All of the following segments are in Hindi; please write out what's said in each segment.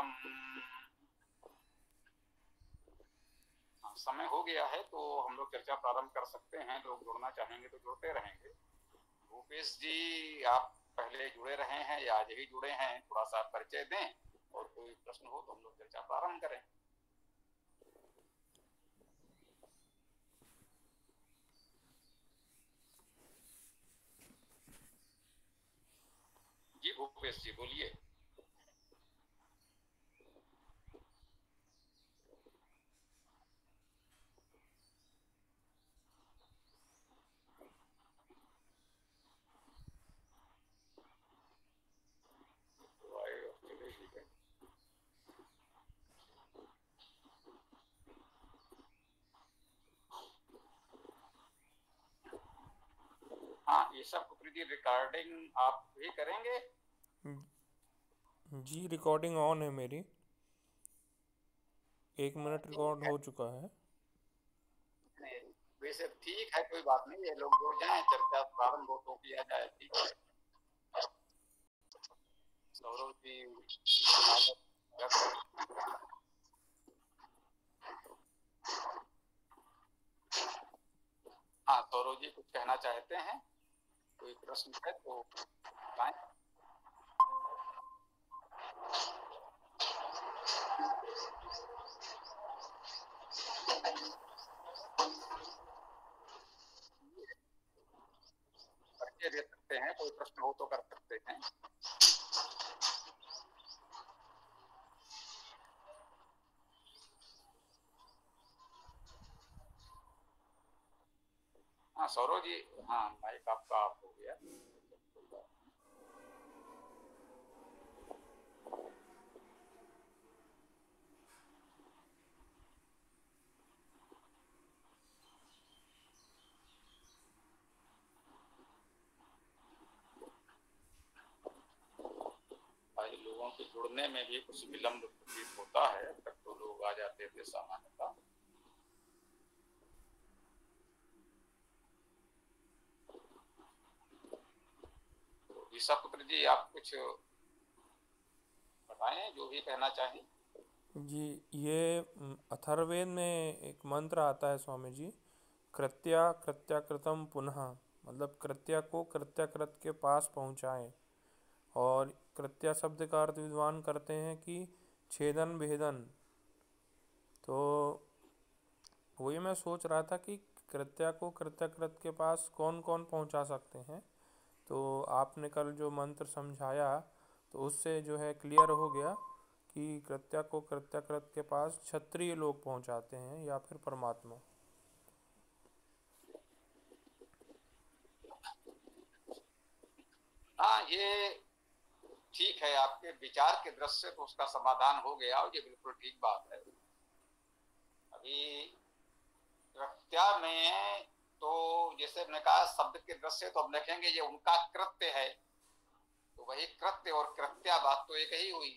हम समय हो गया है तो हम लोग चर्चा प्रारंभ कर सकते हैं। लोग जुड़ना चाहेंगे तो जुड़ते रहेंगे। भूपेश जी, आप पहले जुड़े रहे हैं या आज ही जुड़े हैं? थोड़ा सा परिचय दें और कोई प्रश्न हो तो हम लोग चर्चा प्रारंभ करें। जी भूपेश जी बोलिए। हाँ, ये सब कुतरी रिकॉर्डिंग आप भी करेंगे? जी रिकॉर्डिंग ऑन है मेरी। 1 मिनट रिकॉर्ड ठीक है। हो चुका है। नहीं, वैसे ठीक है, कोई बात नहीं, ये लोग जुड़ जाए, चर्चा प्रारंभ हो तो किया जाए। ठीक है। सौरभ जी, हाँ सौरभ जी कुछ कहना चाहते हैं? कोई प्रश्न है तो बताएं। परिचय दे सकते हैं, कोई प्रश्न हो तो कर सकते हैं। हाँ सौरभ जी, हाँ माइक आपका ऑफ हो गया। भाई लोगों के जुड़ने में भी कुछ विलम्ब प्रतीत होता है, अब तक तो लोग आ जाते थे सामान्यतः। तो ईसा पुत्र जी, आप कुछ बताएं जो भी कहना चाहें। जी ये अथर्ववेद में एक मंत्र आता है स्वामी जी, कृत्या कृत्याकृतम पुनः, मतलब कृत्या को कृत्याकृत के पास पहुँचाएं। और कृत्या शब्द का अर्थ विद्वान करते हैं कि छेदन भेदन। तो वही मैं सोच रहा था कि कृत्या को कृत्याकृत के पास कौन कौन पहुंचा सकते हैं। तो आपने कल जो मंत्र समझाया तो उससे जो है क्लियर हो गया कि कृत्या को कृत्याकृत के पास क्षत्रिय लोग पहुंचाते हैं या फिर परमात्मा। हाँ, ये ठीक है, आपके विचार के दृष्टि से तो उसका समाधान हो गया और ये बिल्कुल ठीक बात है। अभी कृत्या में तो जैसे मैंने कहा, शब्द के दृष्टि से तो हम देखेंगे ये उनका कृत्य है, तो वही कृत्य और कृत्या बात तो एक ही हुई।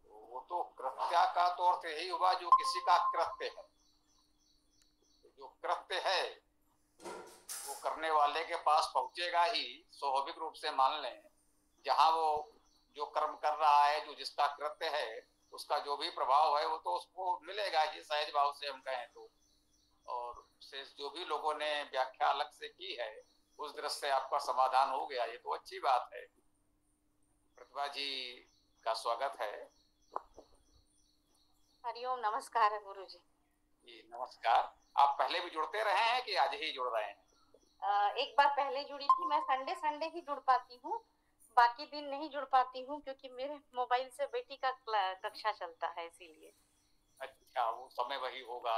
तो वो तो कृत्या का तो अर्थ यही हुआ जो किसी का कृत्य है। तो जो कृत्य है वो करने वाले के पास पहुंचेगा ही, स्वाभाविक रूप से मान लें। जहां वो जो कर्म कर रहा है, जो जिसका कृत्य है, उसका जो भी प्रभाव है वो तो उसको मिलेगा ही, सहज भाव से हम कहें तो। और शेष जो भी लोगों ने व्याख्या अलग से की है, उस दृष्टि से आपका समाधान हो गया, ये तो अच्छी बात है। प्रतिभा जी का स्वागत है। हरिओम, नमस्कार है गुरु जी। जी नमस्कार। आप पहले भी जुड़ते रहे हैं कि आज ही जुड़ रहे हैं? एक बार पहले जुड़ी थी मैं, संडे संडे ही जुड़ पाती हूँ, बाकी दिन नहीं जुड़ पाती हूँ क्योंकि मेरे मोबाइल से बेटी का कक्षा चलता है, इसीलिए। अच्छा, वो समय वही होगा।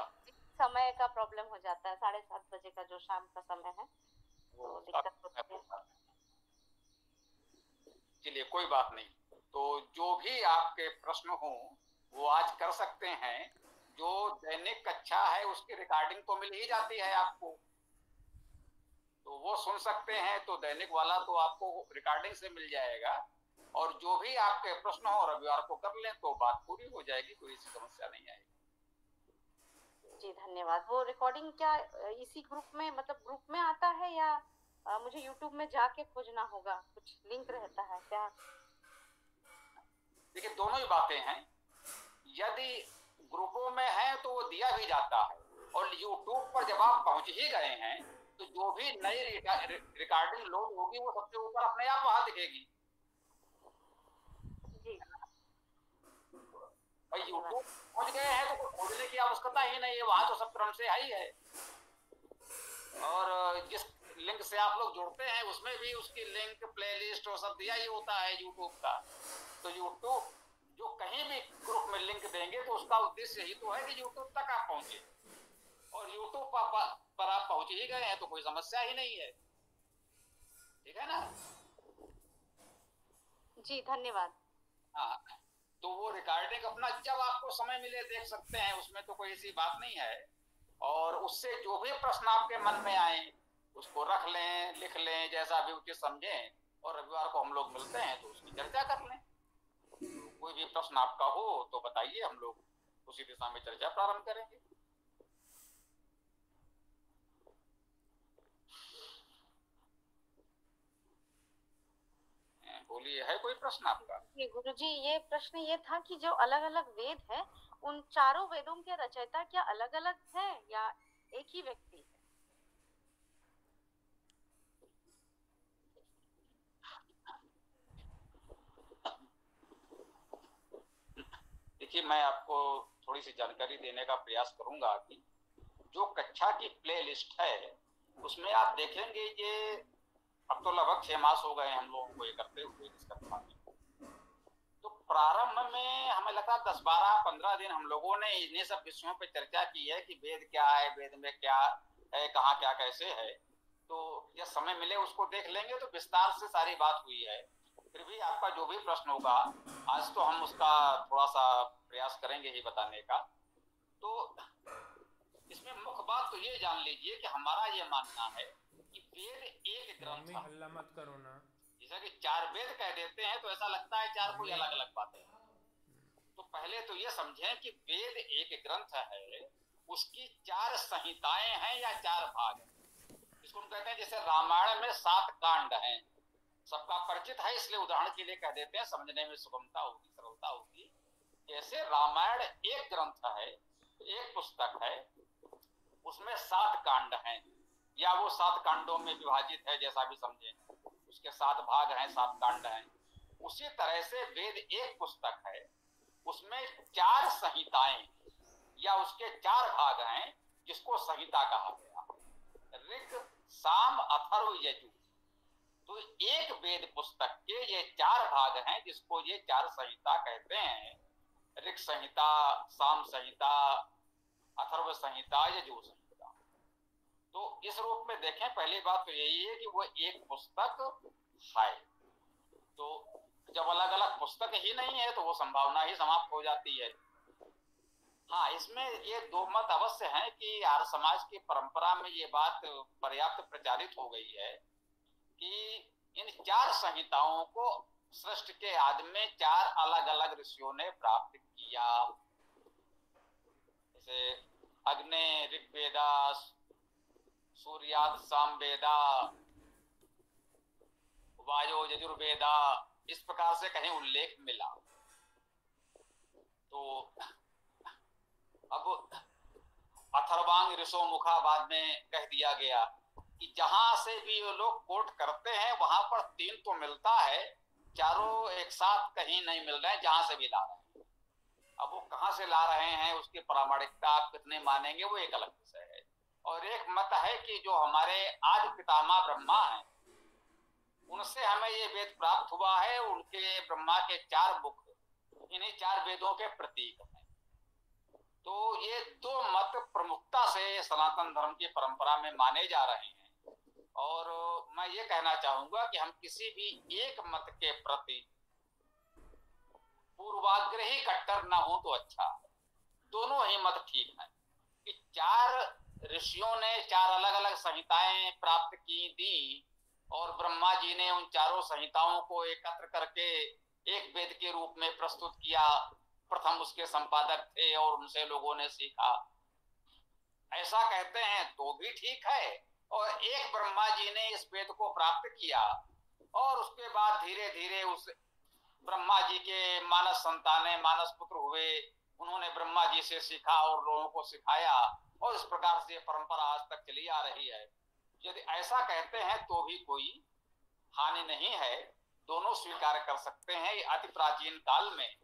समय का प्रॉब्लम हो जाता है, 7:30 बजे का जो शाम का समय है, तो दिक्कत होती है। चलिए कोई बात नहीं। तो जो भी आपके प्रश्न हो वो आज कर सकते हैं। जो दैनिक कक्षा है उसकी रिकॉर्डिंग तो मिल ही जाती है आपको, तो वो सुन सकते हैं। तो दैनिक वाला तो आपको रिकॉर्डिंग से मिल जाएगा। और जो भी आपके प्रश्न हो रविवार को कर लें तो बात पूरी हो जाएगी, कोई ऐसी समस्या नहीं आएगी। जी धन्यवाद। वो रिकॉर्डिंग क्या इसी ग्रुप में, मतलब ग्रुप में आता है या मुझे यूट्यूब में जाके खोजना होगा, कुछ लिंक रहता है क्या? देखिए दोनों ही बातें हैं। यदि ग्रुपों में है तो वो दिया भी जाता है, और यूट्यूब पर जब आप पहुंच ही गए हैं तो जो भी नई रिकॉर्डिंग लोड होगी वो सबसे ऊपर अपने आप वहां दिखेगी। जी भाई यूट्यूब पहुंच गए हैं तो खोजने की आवश्यकता ही नहीं है, वहां तो सब क्रम से ही है। और जिस लिंक से आप लोग जुड़ते हैं उसमें भी उसकी लिंक, प्लेलिस्ट और सब दिया ही होता है यूट्यूब का। तो यूट्यूब जो कहीं भी ग्रुप में लिंक देंगे तो उसका उद्देश्य यही तो है कि यूट्यूब तक आप पहुंचे, और यूट्यूब पर आप पहुंच ही गए हैं तो कोई समस्या ही नहीं है। ठीक है ना? जी धन्यवाद। हाँ, तो वो रिकॉर्डिंग अपना जब आपको समय मिले देख सकते हैं, उसमें तो कोई ऐसी बात नहीं है। और उससे जो भी प्रश्न आपके मन में आए उसको रख लें, लिख लें, जैसा भी उचित समझें, और रविवार को हम लोग मिलते हैं तो उसकी चर्चा कर लें। कोई भी प्रश्न आपका हो तो बताइए, हम लोग उसी दिशा में चर्चा प्रारंभ करेंगे। बोलिए, है कोई प्रश्न आपका? जी गुरुजी, ये प्रश्न ये था कि जो अलग अलग वेद है, उन चारों वेदों के रचयिता क्या अलग अलग है या एक ही व्यक्ति है? देखिए मैं आपको थोड़ी सी जानकारी देने का प्रयास करूंगा कि जो कक्षा की प्ले लिस्ट है उसमें आप देखेंगे ये अब तो लगभग 6 मास हो गए हम लोगों को ये करते हुए इस कक्षा में। तो प्रारंभ में हमें लगा 10-12-15 दिन हम लोगों ने इन्हीं सब विषयों पर चर्चा की है कि वेद क्या है, वेद में क्या है, कहाँ क्या कैसे है। तो जब समय मिले उसको देख लेंगे तो विस्तार से सारी बात हुई है। फिर भी आपका जो भी प्रश्न होगा आज तो हम उसका थोड़ा सा प्रयास करेंगे ही बताने का। तो इसमें मुख्य बात तो ये जान लीजिए कि हमारा ये मानना है कि वेद एक ग्रंथ है। हल्ला मत करो ना। जैसा कि 4 वेद कह देते हैं तो ऐसा लगता है 4 कोई अलग अलग बातें हैं। तो पहले तो ये समझें कि वेद एक ग्रंथ है, उसकी 4 संहिताएं हैं या 4 भाग हैं। इसको हम कहते हैं जैसे रामायण में 7 कांड हैं, सबका परिचित है इसलिए उदाहरण के लिए कह देते हैं, समझने में सुगमता होगी, सरलता होगी। जैसे रामायण एक ग्रंथ है, एक पुस्तक है, उसमें 7 कांड हैं या वो 7 कांडों में विभाजित है, जैसा भी समझें, उसके 7 भाग हैं, 7 कांड हैं। उसी तरह से वेद एक पुस्तक है, उसमें 4 संहिताएं या उसके 4 भाग हैं जिसको संहिता कहा गया, ऋग, साम, अथर्व, यजु। तो एक वेद पुस्तक के ये 4 भाग हैं जिसको ये 4 संहिता कहते हैं, ऋग संहिता, साम संहिता, अथर्व संहिता, यजु संहिता। तो इस रूप में देखें, पहली बात तो यही है कि वो एक पुस्तक है। तो जब अलग अलग पुस्तक ही नहीं है तो वो संभावना ही समाप्त हो जाती है। हाँ, इसमें ये दो मत अवश्य हैं कि आर्य समाज की परंपरा में ये बात पर्याप्त प्रचारित हो गई है कि इन 4 संहिताओं को सृष्टि के आदि में 4 अलग अलग ऋषियों ने प्राप्त किया। जैसे अग्नि ऋग्वेदा, सूर्याद सामवेदा, वायो यजुर्वेदा, इस प्रकार से कहीं उल्लेख मिला। तो अब अथर्वांग ऋषो मुखा बाद में कह दिया गया कि जहां से भी ये लोग कोट करते हैं वहां पर 3 तो मिलता है, चारों एक साथ कहीं नहीं मिल रहे हैं, जहां से भी ला रहे हैं। अब वो कहां से ला रहे हैं, उसकी प्रामाणिकता आप कितने मानेंगे वो एक अलग विषय है। और एक मत है कि जो हमारे आज पितामह ब्रह्मा हैं उनसे हमें ये वेद प्राप्त हुआ है, उनके ब्रह्मा के 4 मुख इन्हीं 4 वेदों के प्रतीक हैं। तो ये 2 मत प्रमुखता से सनातन धर्म की परंपरा में माने जा रहे हैं। और मैं ये कहना चाहूंगा कि हम किसी भी एक मत के प्रति पूर्वाग्रही कट्टर ना हो तो अच्छा है। दोनों ही मत ठीक हैं कि 4 ऋषियों ने 4 अलग अलग संहिताएं प्राप्त की थी और ब्रह्मा जी ने उन चारों संहिताओं को एकत्र करके एक वेद के रूप में प्रस्तुत किया। प्रथम उसके संपादक थे और उनसे लोगों ने सीखा, ऐसा कहते हैं तो भी ठीक है। और एक ब्रह्मा जी ने इस वेद को प्राप्त किया और उसके बाद धीरे धीरे उस ब्रह्मा जी के मानस संतानें, मानस पुत्र हुए, उन्होंने ब्रह्मा जी से सीखा और लोगों को सिखाया और इस प्रकार से परंपरा आज तक चली आ रही है। यदि ऐसा कहते हैं तो भी कोई हानि नहीं है, दोनों स्वीकार कर सकते हैं। अति प्राचीन काल में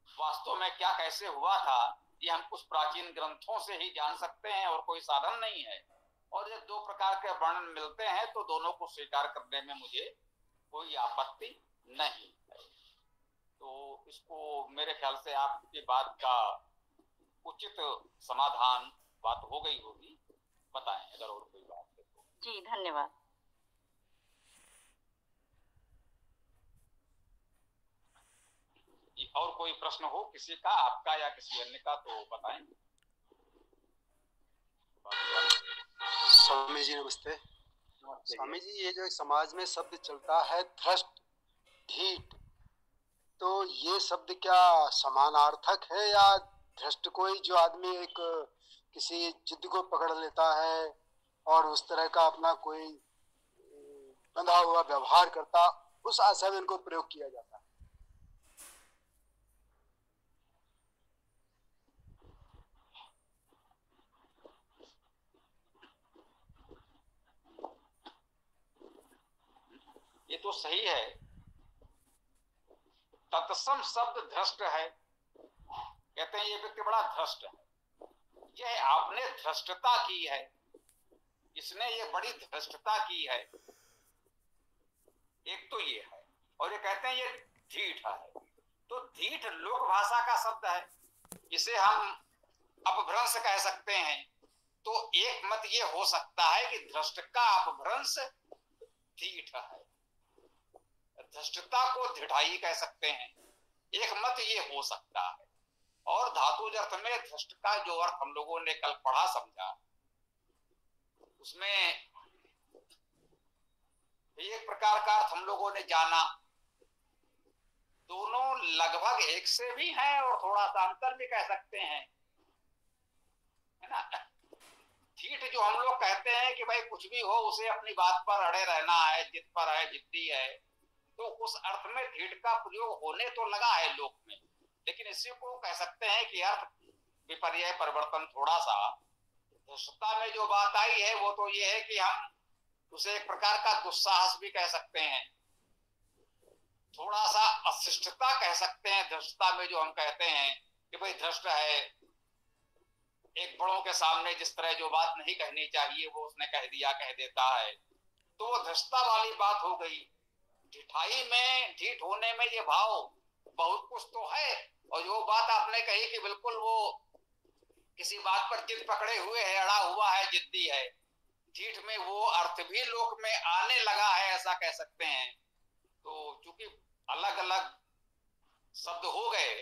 वास्तव में क्या कैसे हुआ था ये हम कुछ प्राचीन ग्रंथों से ही जान सकते हैं और कोई साधन नहीं है। और जब दो प्रकार के वर्णन मिलते हैं तो दोनों को स्वीकार करने में मुझे कोई आपत्ति नहीं है। तो इसको मेरे ख्याल से आपकी बात का उचित समाधान बात हो गई होगी। बताएं अगर और कोई बात है तो। जी धन्यवाद। और कोई प्रश्न हो किसी का, आपका या किसी अन्य का, तो बताएं। स्वामी जी नमस्ते। स्वामी जी, ये जो समाज में शब्द चलता है धृष्ट, ढीठ, तो ये शब्द क्या समानार्थक है या धृष्ट कोई जो आदमी एक किसी जिद को पकड़ लेता है और उस तरह का अपना कोई बंधा हुआ व्यवहार करता, उस आशा में इनको प्रयोग किया जाता है? ये तो सही है, तत्सम शब्द धृष्ट है। कहते हैं ये व्यक्ति बड़ा धृष्ट है, यह आपने धृष्टता की है, इसने ये बड़ी धृष्टता की है, एक तो ये है। और ये कहते हैं ये ढीठ है, तो ढीठ लोक भाषा का शब्द है, इसे हम अपभ्रंश कह सकते हैं। तो एक मत ये हो सकता है कि धृष्ट का अपभ्रंश ढीठ है, धृष्टता को ढिठाई कह सकते हैं, एक मत ये हो सकता है। और धातु अर्थ में धृष्ट का जो अर्थ हम लोगों ने कल पढ़ा समझा, उसमें एक प्रकार का अर्थ हम लोगों ने जाना, दोनों लगभग एक से भी हैं और थोड़ा सा अंतर भी कह सकते हैं, है ना। ढीठ जो हम लोग कहते हैं कि भाई कुछ भी हो उसे अपनी बात पर अड़े रहना है, जिद पर है, जिद्दी है, तो उस अर्थ में ढीठ का प्रयोग होने तो लगा है लोक में, लेकिन इसी को कह सकते हैं कि अर्थ विपर्य परिवर्तन थोड़ा सा। धृष्टता में जो बात आई है वो तो ये है कि हम उसे एक प्रकार का दुस्साहस भी कह सकते हैं, थोड़ा सा अशिष्टता कह सकते हैं। धृष्टता में जो हम कहते हैं कि भाई धृष्ट है, एक बड़ों के सामने जिस तरह जो बात नहीं कहनी चाहिए वो उसने कह दिया, कह देता है, तो वो धृष्टता वाली बात हो गई। ढिठाई में, ढीठ होने में ये भाव बहुत कुछ तो है, और जो बात आपने कही कि बिल्कुल वो किसी बात पर जिद पकड़े हुए है, अड़ा हुआ है, जिद्दी है, ढीठ में वो अर्थ भी लोक में आने लगा है, ऐसा कह सकते हैं। तो चूंकि अलग अलग शब्द हो गए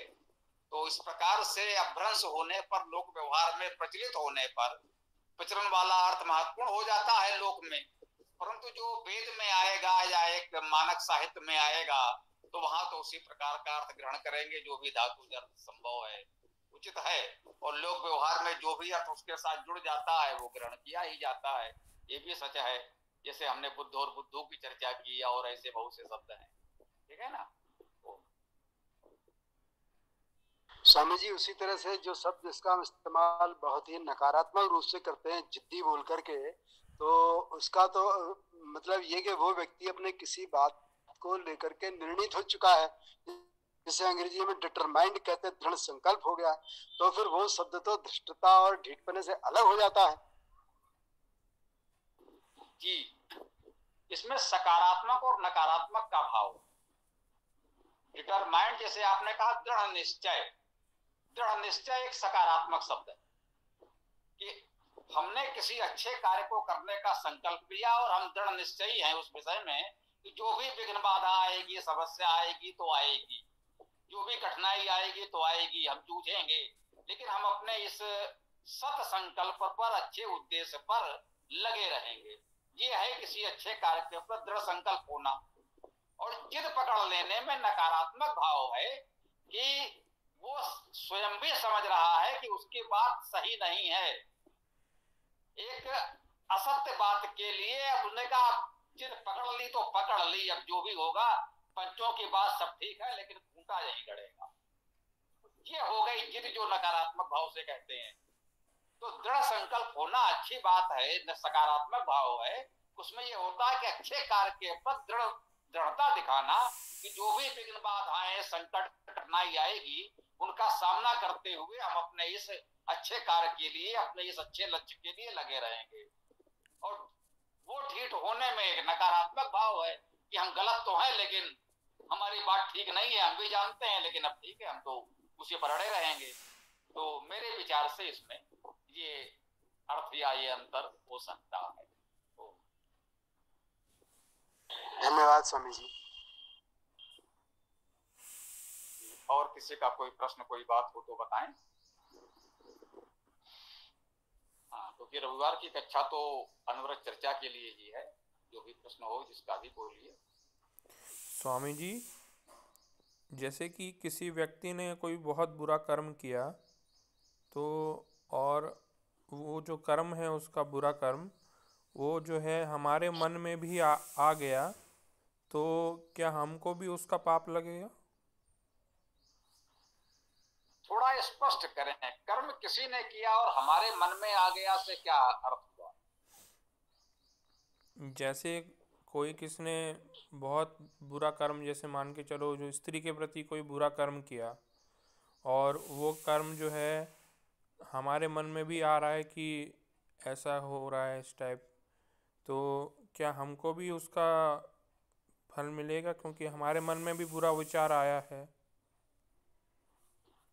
तो इस प्रकार से अभ्रंश होने पर, लोक व्यवहार में प्रचलित होने पर विचरण वाला अर्थ महत्वपूर्ण हो जाता है लोक में। परंतु जो वेद में आएगा या एक मानक साहित्य में आएगा तो वहां तो उसी प्रकार का अर्थ ग्रहण करेंगे जो भी धातु अर्थ संभव है, उचित है, और लोक व्यवहार में जो भी अर्थ उसके साथ जुड़ जाता है वो ग्रहण किया ही जाता है। ये भी सच है, जैसे हमने बुद्ध और बुद्धू की चर्चा की और ऐसे बहुत से शब्द हैं, ठीक है ना। स्वामी जी, उसी तरह से जो शब्द इसका इस्तेमाल बहुत ही नकारात्मक रूप से करते हैं, जिद्दी बोल करके, तो उसका तो मतलब ये कि वो व्यक्ति अपने किसी बात को लेकर के निर्णित हो चुका है, जिसे अंग्रेजी में डिटरमाइंड कहते हैं, दृढ़ संकल्प हो गया, तो फिर वो शब्द तो धृष्टता और ढीठपने से अलग हो जाता है। जी, इसमें सकारात्मक और नकारात्मक का भाव। डिटरमाइंड जैसे आपने कहा दृढ़ निश्चय, दृढ़ निश्चय एक सकारात्मक शब्द है कि हमने किसी अच्छे कार्य को करने का संकल्प लिया और हम दृढ़ निश्चयी हैं उस विषय में कि जो भी विघ्न बाधा आएगी, समस्या आएगी तो आएगी, जो भी कठिनाई आएगी तो आएगी, हम जूझेंगे, लेकिन हम अपने इस सत संकल्प पर, अच्छे उद्देश्य पर लगे रहेंगे। ये है किसी अच्छे कार्य के ऊपर दृढ़ संकल्प होना। और जिद पकड़ लेने में नकारात्मक भाव है कि वो स्वयं भी समझ रहा है कि उसकी बात सही नहीं है। एक असत्य बात के लिए अब उसने कहा जिद पकड़ ली तो पकड़ ली, अब जो भी होगा पंचों की बात सब ठीक है लेकिन खूंटा यहीं गड़ेगा। ये हो गई जिद, जो नकारात्मक भाव से कहते हैं। तो दृढ़ संकल्प होना अच्छी बात है, सकारात्मक भाव है। उसमें ये होता है कि अच्छे कार्य के प्रति दृढ़ता दिखाना कि जो भी विघ्न बाधाएं संकट कठिनाई आएगी उनका सामना करते हुए हम अपने इस अच्छे कार्य के लिए, अपने इस अच्छे लक्ष्य के लिए लगे रहेंगे। और वो ठीक होने में एक नकारात्मक भाव है कि हम गलत तो हैं लेकिन हमारी बात ठीक नहीं है, हम भी जानते हैं, लेकिन अब ठीक है, हम तो उसी पर अड़े रहेंगे। तो मेरे विचार से इसमें ये अर्थ या ये अंतर हो सकता है। धन्यवाद स्वामी जी। और किसी का कोई प्रश्न, कोई बात हो तो बताएं। हाँ, क्योंकि रविवार की कक्षा तो अनवरत चर्चा के लिए ही है। जो भी प्रश्न हो जिसका भी बोलिए। स्वामी जी, जैसे कि किसी व्यक्ति ने कोई बहुत बुरा कर्म किया, तो और वो जो कर्म है उसका बुरा कर्म वो जो है हमारे मन में भी आ गया, तो क्या हमको भी उसका पाप लगेगा? थोड़ा स्पष्ट करें, कर्म किसी ने किया और हमारे मन में आ गया से क्या अर्थ हुआ? जैसे कोई किसने बहुत बुरा कर्म, जैसे मान के चलो जो स्त्री के प्रति कोई बुरा कर्म किया, और वो कर्म जो है हमारे मन में भी आ रहा है कि ऐसा हो रहा है इस टाइप, तो क्या हमको भी उसका फल मिलेगा क्योंकि हमारे मन में भी बुरा विचार आया है?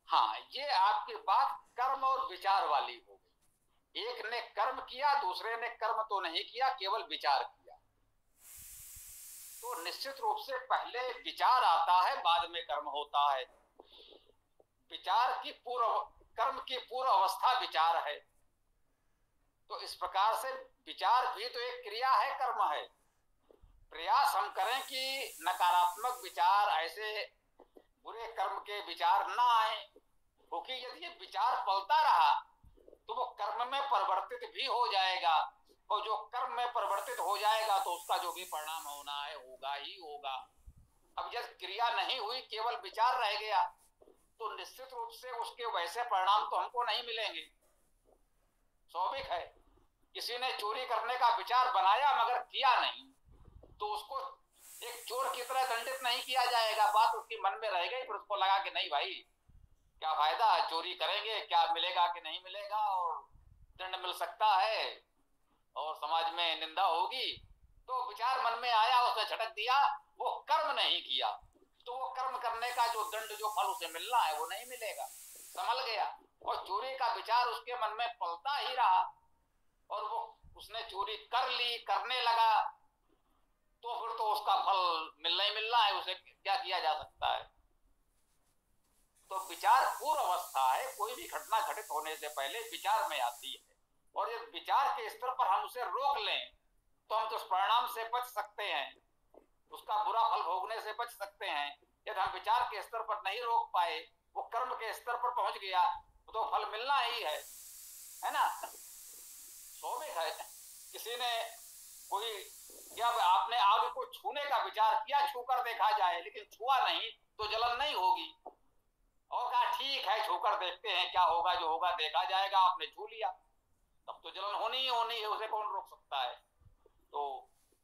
हाँ, ये आपकी बात कर्म और विचार वाली हो गई। एक ने कर्म किया, दूसरे ने कर्म तो नहीं किया, केवल विचार किया। तो निश्चित रूप से पहले विचार आता है, बाद में कर्म होता है। विचार की कर्म की पूर्व अवस्था विचार है। तो इस प्रकार से विचार भी तो एक क्रिया है, कर्म है। प्रयास हम करें कि नकारात्मक विचार, ऐसे बुरे कर्म के विचार ना आए, क्योंकि यदि ये विचार पलता रहा तो वो कर्म में परिवर्तित भी हो जाएगा, और जो कर्म में परिवर्तित हो जाएगा तो उसका जो भी परिणाम होना है होगा ही होगा। अब जब क्रिया नहीं हुई, केवल विचार रह गया, तो निश्चित रूप से उसके वैसे परिणाम तो हमको नहीं मिलेंगे। स्वाभाविक है, किसी ने चोरी करने का विचार बनाया मगर किया नहीं, तो उसको एक चोर की तरह दंडित नहीं किया जाएगा। बात उसके मन में रह गई, फिर उसको लगा कि नहीं भाई क्या फायदा, चोरी करेंगे क्या मिलेगा कि नहीं मिलेगा, और दंड मिल सकता है और समाज में निंदा होगी। तो विचार मन में आया, उसने झटक दिया, वो कर्म नहीं किया, तो वो कर्म करने का जो दंड, जो फल उसे मिलना है वो नहीं मिलेगा, संभल गया। और चोरी का विचार उसके मन में पलता ही रहा और वो उसने चोरी कर ली, करने लगा, तो फिर तो उसका फल मिलना ही मिलना है, उसे क्या किया जा सकता है। तो विचार पूर्व अवस्था है, कोई भी घटना घटित होने से पहले विचार में आती है, और यदि विचार के स्तर पर हम उसे रोक लें तो हम दुष्परिणाम से बच सकते हैं, उसका बुरा फल भोगने से बच सकते हैं। यदि हम विचार के स्तर पर नहीं रोक पाए, वो कर्म के स्तर पर पहुंच गया, तो फल मिलना ही है ना। स्वाभाविक है, किसी ने कोई, जब आपने आग को छूने का विचार किया, छूकर देखा जाए, लेकिन छुआ नहीं तो जलन नहीं होगी, और कहा ठीक है छूकर देखते हैं क्या होगा, जो होगा देखा जाएगा, आपने छू लिया, तब तो जलन होनी ही होनी है, उसे कौन रोक सकता है। तो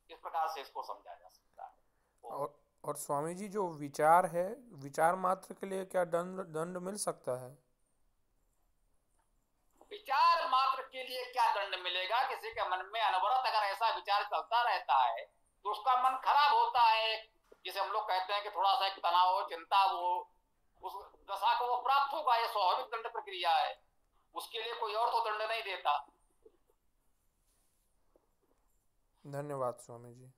इस प्रकार से इसको समझा जा सकता है। और स्वामी जी, जो विचार है, विचार मात्र के लिए क्या दंड मिल सकता है? विचार मात्र के लिए क्या दंड मिलेगा? किसी के मन में अनवरत अगर ऐसा विचार चलता रहता है तो उसका मन खराब होता है, जिसे हम लोग कहते हैं कि थोड़ा सा एक तनाव, चिंता, वो उस दशा को वो प्राप्त होगा। ये स्वाभाविक दंड प्रक्रिया है, उसके लिए कोई और तो दंड नहीं देता। धन्यवाद स्वामी जी।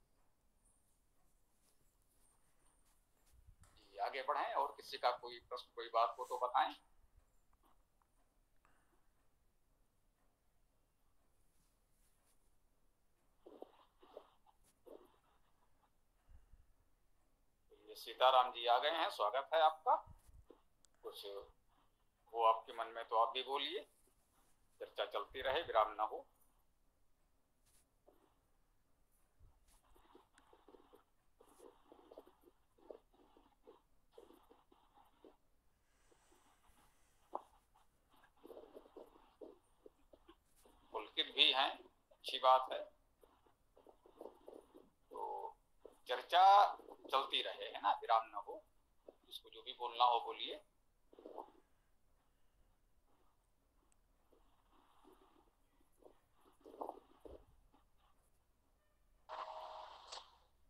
आगे बढ़ें, और किसी का कोई प्रश्न, कोई बात हो तो बताएं। सीताराम जी आ गए हैं, स्वागत है आपका। कुछ वो आपके मन में तो आप भी बोलिए, चर्चा चलती रहे, विराम ना हो। भी हैं, अच्छी बात है। तो चर्चा चलती रहे, है ना, विराम न हो। इसको जो भी बोलना हो बोलिए।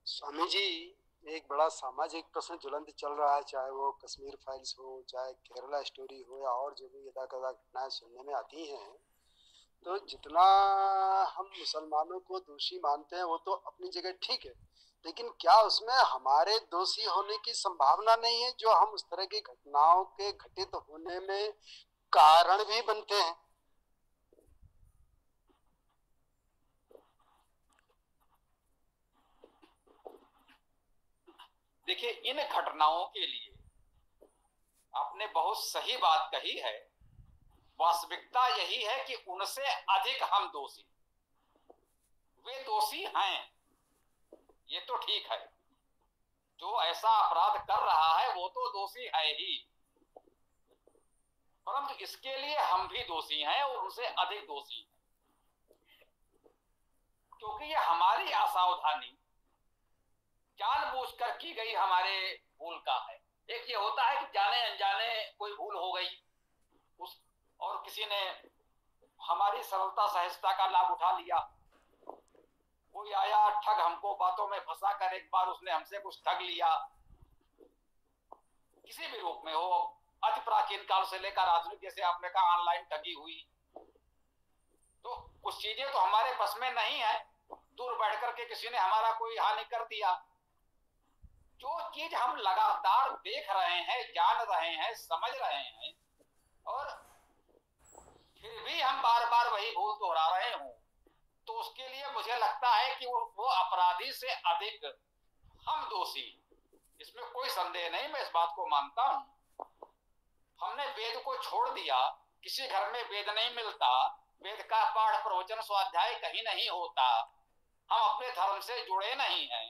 स्वामी जी, एक बड़ा सामाजिक प्रश्न ज्वलंत चल रहा है, चाहे वो कश्मीर फाइल्स हो, चाहे केरला स्टोरी हो, या और जो भी यथाकथा घटनाएं सुनने में आती हैं। तो जितना हम मुसलमानों को दोषी मानते हैं वो तो अपनी जगह ठीक है, लेकिन क्या उसमें हमारे दोषी होने की संभावना नहीं है, जो हम उस तरह की घटनाओं के घटित होने में कारण भी बनते हैं? देखिए, इन घटनाओं के लिए आपने बहुत सही बात कही है। वास्तविकता यही है कि उनसे अधिक हम दोषी, वे दोषी हैं, ये तो ठीक है। जो ऐसा अपराध कर रहा है वो तो दोषी है ही, परंतु इसके लिए हम भी दोषी हैं और उनसे अधिक दोषी हैं, क्योंकि ये हमारी असावधानी जानबूझकर की गई हमारे भूल का है। एक ये होता है कि जाने अनजाने कोई भूल हो गई और किसी ने हमारी सरलता सहजता का लाभ उठा लिया। कोई आया ठग, हमको बातों में फंसा कर एक बार उसने हमसे कुछ ठग लिया, किसी भी रूप में हो, अति प्राचीन काल से लेकर आधुनिक, जैसे आपने कहा ऑनलाइन ठगी हुई। तो कुछ चीजें तो हमारे बस में नहीं है, दूर बैठ करके किसी ने हमारा कोई हानि कर दिया। जो चीज हम लगातार देख रहे हैं, जान रहे हैं, समझ रहे हैं, और फिर भी हम बार बार वही भूल दोहरा रहे हों, तो उसके लिए मुझे लगता है कि वो अपराधी से अधिक हम दोषी, इसमें कोई संदेह नहीं। मैं इस बात को मानता हूं। हमने वेद को छोड़ दिया, किसी घर में वेद नहीं मिलता, वेद का पाठ प्रवचन स्वाध्याय कहीं नहीं होता, हम अपने धर्म से जुड़े नहीं हैं,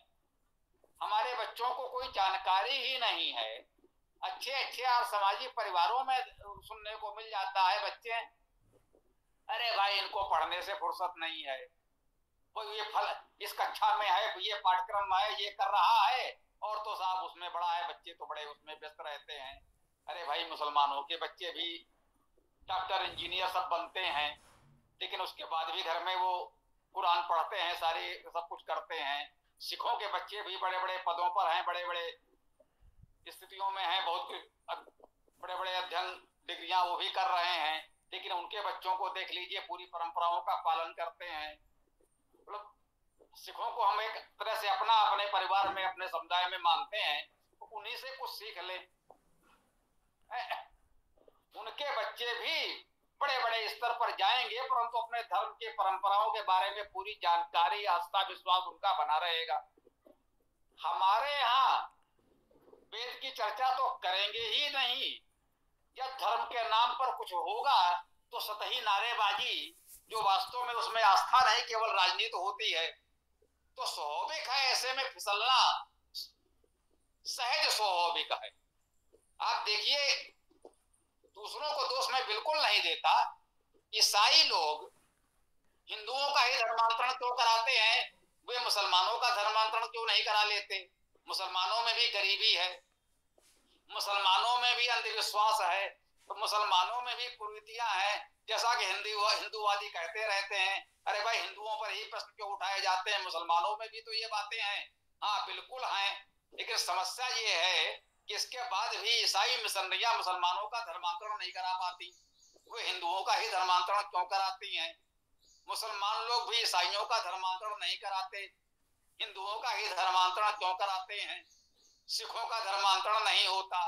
हमारे बच्चों को कोई जानकारी ही नहीं है। अच्छे अच्छे और सामाजिक परिवारों में सुनने को मिल जाता है, बच्चे अरे भाई इनको पढ़ने से फुर्सत नहीं है, वो ये फल इस कक्षा में है, ये पाठ्यक्रम है, ये कर रहा है, और तो साहब उसमें बड़ा है, बच्चे तो बड़े उसमें व्यस्त रहते हैं। अरे भाई, मुसलमानों के बच्चे भी डॉक्टर इंजीनियर सब बनते हैं, लेकिन उसके बाद भी घर में वो कुरान पढ़ते हैं, सारी सब कुछ करते हैं। सिखों के बच्चे भी बड़े बड़े पदों पर हैं, बड़े बड़े स्थितियों में हैं, बहुत बड़े बड़े अध्ययन डिग्रियां वो भी कर रहे हैं, लेकिन उनके बच्चों को देख लीजिए, पूरी परंपराओं का पालन करते हैं। मतलब सिखों को हम एक तरह से अपने परिवार में, अपने समुदाय में मानते हैं, तो उन्हीं से कुछ सीख लें। उनके बच्चे भी बड़े बड़े स्तर पर जाएंगे, परंतु अपने धर्म के परंपराओं के बारे में पूरी जानकारी, आस्था, विश्वास उनका बना रहेगा। हमारे यहाँ वेद की चर्चा तो करेंगे ही नहीं, जब धर्म के नाम पर कुछ होगा तो सतही नारेबाजी, जो वास्तव में उसमें आस्था नहीं केवल राजनीति होती है, तो स्वाभाविक है ऐसे में फिसलना सहज स्वाभाविक है। आप देखिए, दूसरों को दोष मैं बिल्कुल नहीं देता, ईसाई लोग हिंदुओं का ही धर्मांतरण क्यों कराते हैं, वे मुसलमानों का धर्मांतरण क्यों नहीं करा लेते? मुसलमानों में भी गरीबी है, मुसलमानों में भी अंधविश्वास है, तो मुसलमानों में भी कुरीतियां हैं। जैसा कि हिंदूवादी कहते रहते हैं, अरे भाई हिंदुओं पर ही प्रश्न क्यों उठाए जाते हैं, मुसलमानों में भी तो ये बातें हैं। हाँ बिल्कुल हैं, लेकिन समस्या ये है कि इसके बाद भी ईसाई मिशनरियां मुसलमानों का धर्मांतरण नहीं करा पाती, वो हिंदुओं का ही धर्मांतरण क्यों कराती हैं? मुसलमान लोग भी ईसाइयों का धर्मांतरण नहीं कराते, हिंदुओं का ही धर्मांतरण क्यों कराते हैं? सिखों का धर्मांतरण नहीं होता,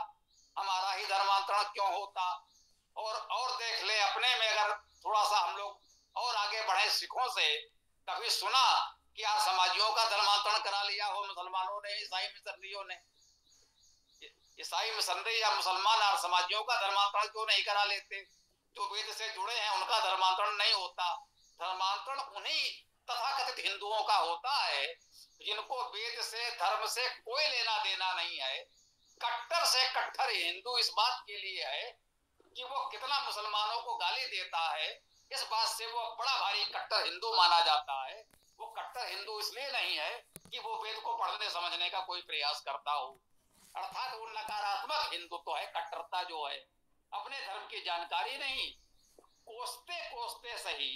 हमारा ही धर्मांतरण क्यों होता? और देख ले अपने में, अगर थोड़ा सा हम लोग और आगे बढ़े, सिखों से कभी सुना कि यार समाजियों का धर्मांतरण करा लिया हो मुसलमानों ने, ईसाई मिशनरियों ने? ईसाई मिशनरी या मुसलमान और समाजियों का धर्मांतरण क्यों नहीं करा लेते? जो वेद से जुड़े हैं उनका धर्मांतरण नहीं होता। धर्मांतरण उन्हीं तथाकथित हिंदुओं का होता है जिनको वेद से, धर्म से कोई लेना देना नहीं है। कट्टर से कट्टर हिंदू इस बात के लिए है कि वो कितना मुसलमानों को गाली देता है, इस बात से वो बड़ा भारी कट्टर हिंदू माना जाता है। वो कट्टर हिंदू इसलिए नहीं है कि वो वेद को पढ़ने समझने का कोई प्रयास करता हो, अर्थात वो नकारात्मक हिंदुत्व है, कट्टरता जो है, अपने धर्म की जानकारी नहीं, कोसते कोसते सही,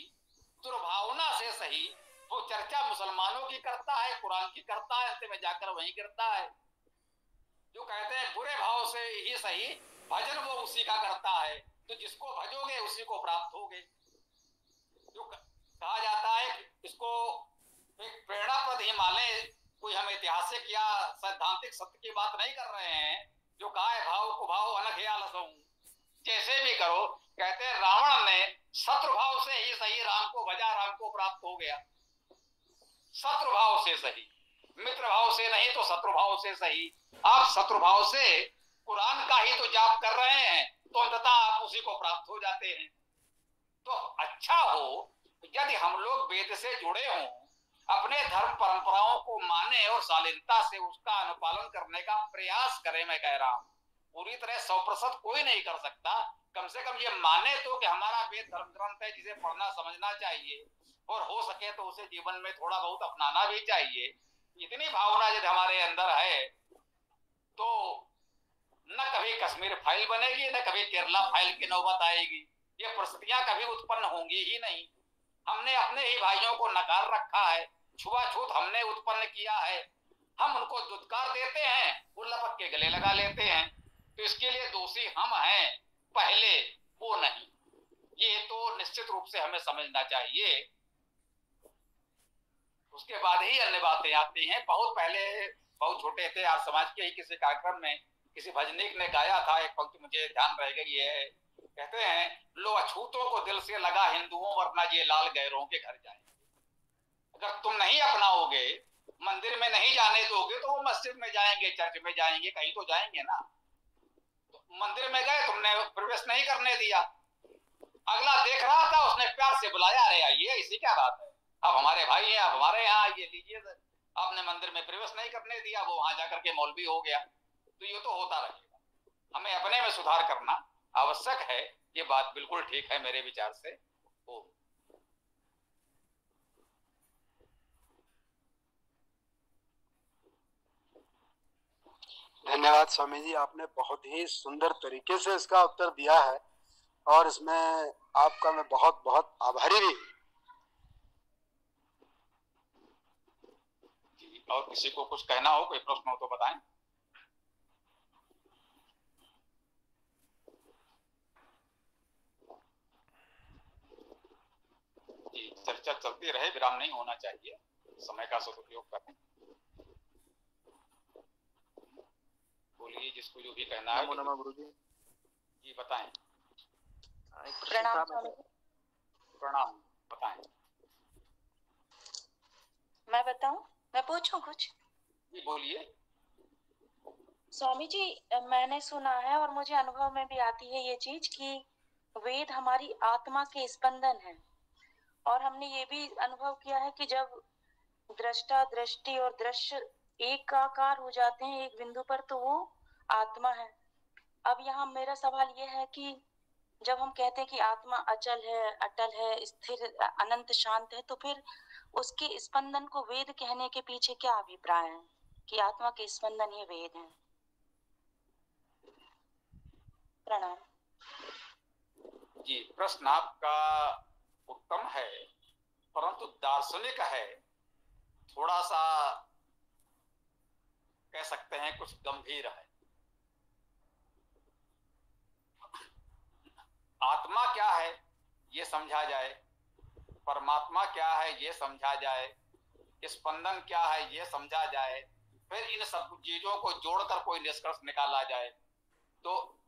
दुर्भावना से सही, वो चर्चा मुसलमानों की करता है, कुरान की करता है, अंत में जाकर वहीं गिरता है। जो कहते हैं बुरे भाव से ही सही, भजन वो उसी का करता है, तो जिसको भजोगे उसी को प्राप्त होगे। जो कहा जाता है इसको एक प्रेरणाप्रद ही माने, कोई हम ऐतिहासिक या सैद्धांतिक सत्य की बात नहीं कर रहे हैं। जो कहा है भाव को भाव अनख लसऊ, जैसे भी करो। कहते हैं रावण ने शत्रु भाव से ही सही राम को भजा, राम को प्राप्त हो गया। शत्रु भाव से सही, मित्र भाव से नहीं तो शत्रु भाव से सही। आप शत्रु भाव से कुरान का ही तो जाप कर रहे हैं, तो अंततः आप उसी को प्राप्त हो जाते हैं। तो अच्छा हो यदि हम लोग वेद से जुड़े हों, अपने धर्म परंपराओं को माने और शालीनता से उसका अनुपालन करने का प्रयास करें। मैं कह रहा हूं पूरी तरह 100% कोई नहीं कर सकता, कम से कम ये माने तो कि हमारा वेद धर्म ग्रंथ है जिसे पढ़ना समझना चाहिए, और हो सके तो उसे जीवन में थोड़ा बहुत अपनाना भी चाहिए। इतनी भावना यदि हमारे अंदर है तो न कभी कश्मीर फाइल बनेगी, न कभी केरला फाइल की नौबत आएगी। ये परिस्थितियां कभी उत्पन्न होंगी ही नहीं। हमने अपने ही भाइयों को नकार रखा है, छुआछूत हमने उत्पन्न किया है, हम उनको दुत्कार देते हैं, वो लपक के गले लगा लेते हैं। तो इसके लिए दोषी हम हैं पहले, वो नहीं। ये तो निश्चित रूप से हमें समझना चाहिए। उसके बाद ही अन्य बातें आती हैं। बहुत पहले, बहुत छोटे थे, आज समाज के ही किसी कार्यक्रम में किसी भजनीक ने गाया था, एक पंक्ति मुझे ध्यान रह गई है। कहते हैं लो अछूतों को दिल से लगा हिंदुओं, वरना ये लाल गैरों के घर जाए। अगर तुम नहीं अपनाओगे, मंदिर में नहीं जाने दोगे, तो वो मस्जिद में जाएंगे, चर्च में जाएंगे, कहीं तो जाएंगे ना। तो मंदिर में गए, तुमने प्रवेश नहीं करने दिया, अगला देख रहा था, उसने प्यार से बुलाया, अरे आइए, इसी क्या बात है, आप हमारे भाई हैं, आप हमारे यहाँ आइए, लीजिए। आपने मंदिर में प्रवेश नहीं करने दिया, वो वहां जाकर के मौलवी हो गया। तो ये तो होता रहेगा। हमें अपने में सुधार करना आवश्यक है, ये बात बिल्कुल ठीक है मेरे विचार से। धन्यवाद स्वामी जी, आपने बहुत ही सुंदर तरीके से इसका उत्तर दिया है, और इसमें आपका मैं बहुत बहुत आभारी भी हूँ। और किसी को कुछ कहना हो, कोई प्रश्न हो तो बताएं। जी, चर्चा चलती रहे, विराम नहीं होना चाहिए, समय का सदुपयोग करें। बोलिए, जिसको जो भी कहना है। नमो गुरुजी। जी बताएं। प्रणाम। प्रणाम, बताएं। मैं बताऊं, मैं पूछूं कुछ? जी बोलिए। स्वामी जी, मैंने सुना है और मुझे अनुभव में भी आती है ये चीज कि वेद हमारी आत्मा के स्पंदन है, और हमने ये भी अनुभव किया है कि जब दृष्टा, दृष्टि और दृश्य एकाकार हो जाते हैं एक बिंदु पर, तो वो आत्मा है। अब यहाँ मेरा सवाल ये है कि जब हम कहते हैं कि आत्मा अचल है, अटल है, स्थिर, अनंत, शांत है, तो फिर उसके स्पंदन को वेद कहने के पीछे क्या अभिप्राय है कि आत्मा के स्पंदन ही वेद है? प्रणाम। जी, प्रश्न आपका उत्तम है, परंतु दार्शनिक है, थोड़ा सा कह सकते हैं कुछ गंभीर है। आत्मा क्या है ये समझा जाए, परमात्मा क्या है ये समझा जाए, स्पंदन क्या है ये समझा जाए, फिर इन सब चीजों को जोड़कर कोई निष्कर्ष निकाला जाए, तो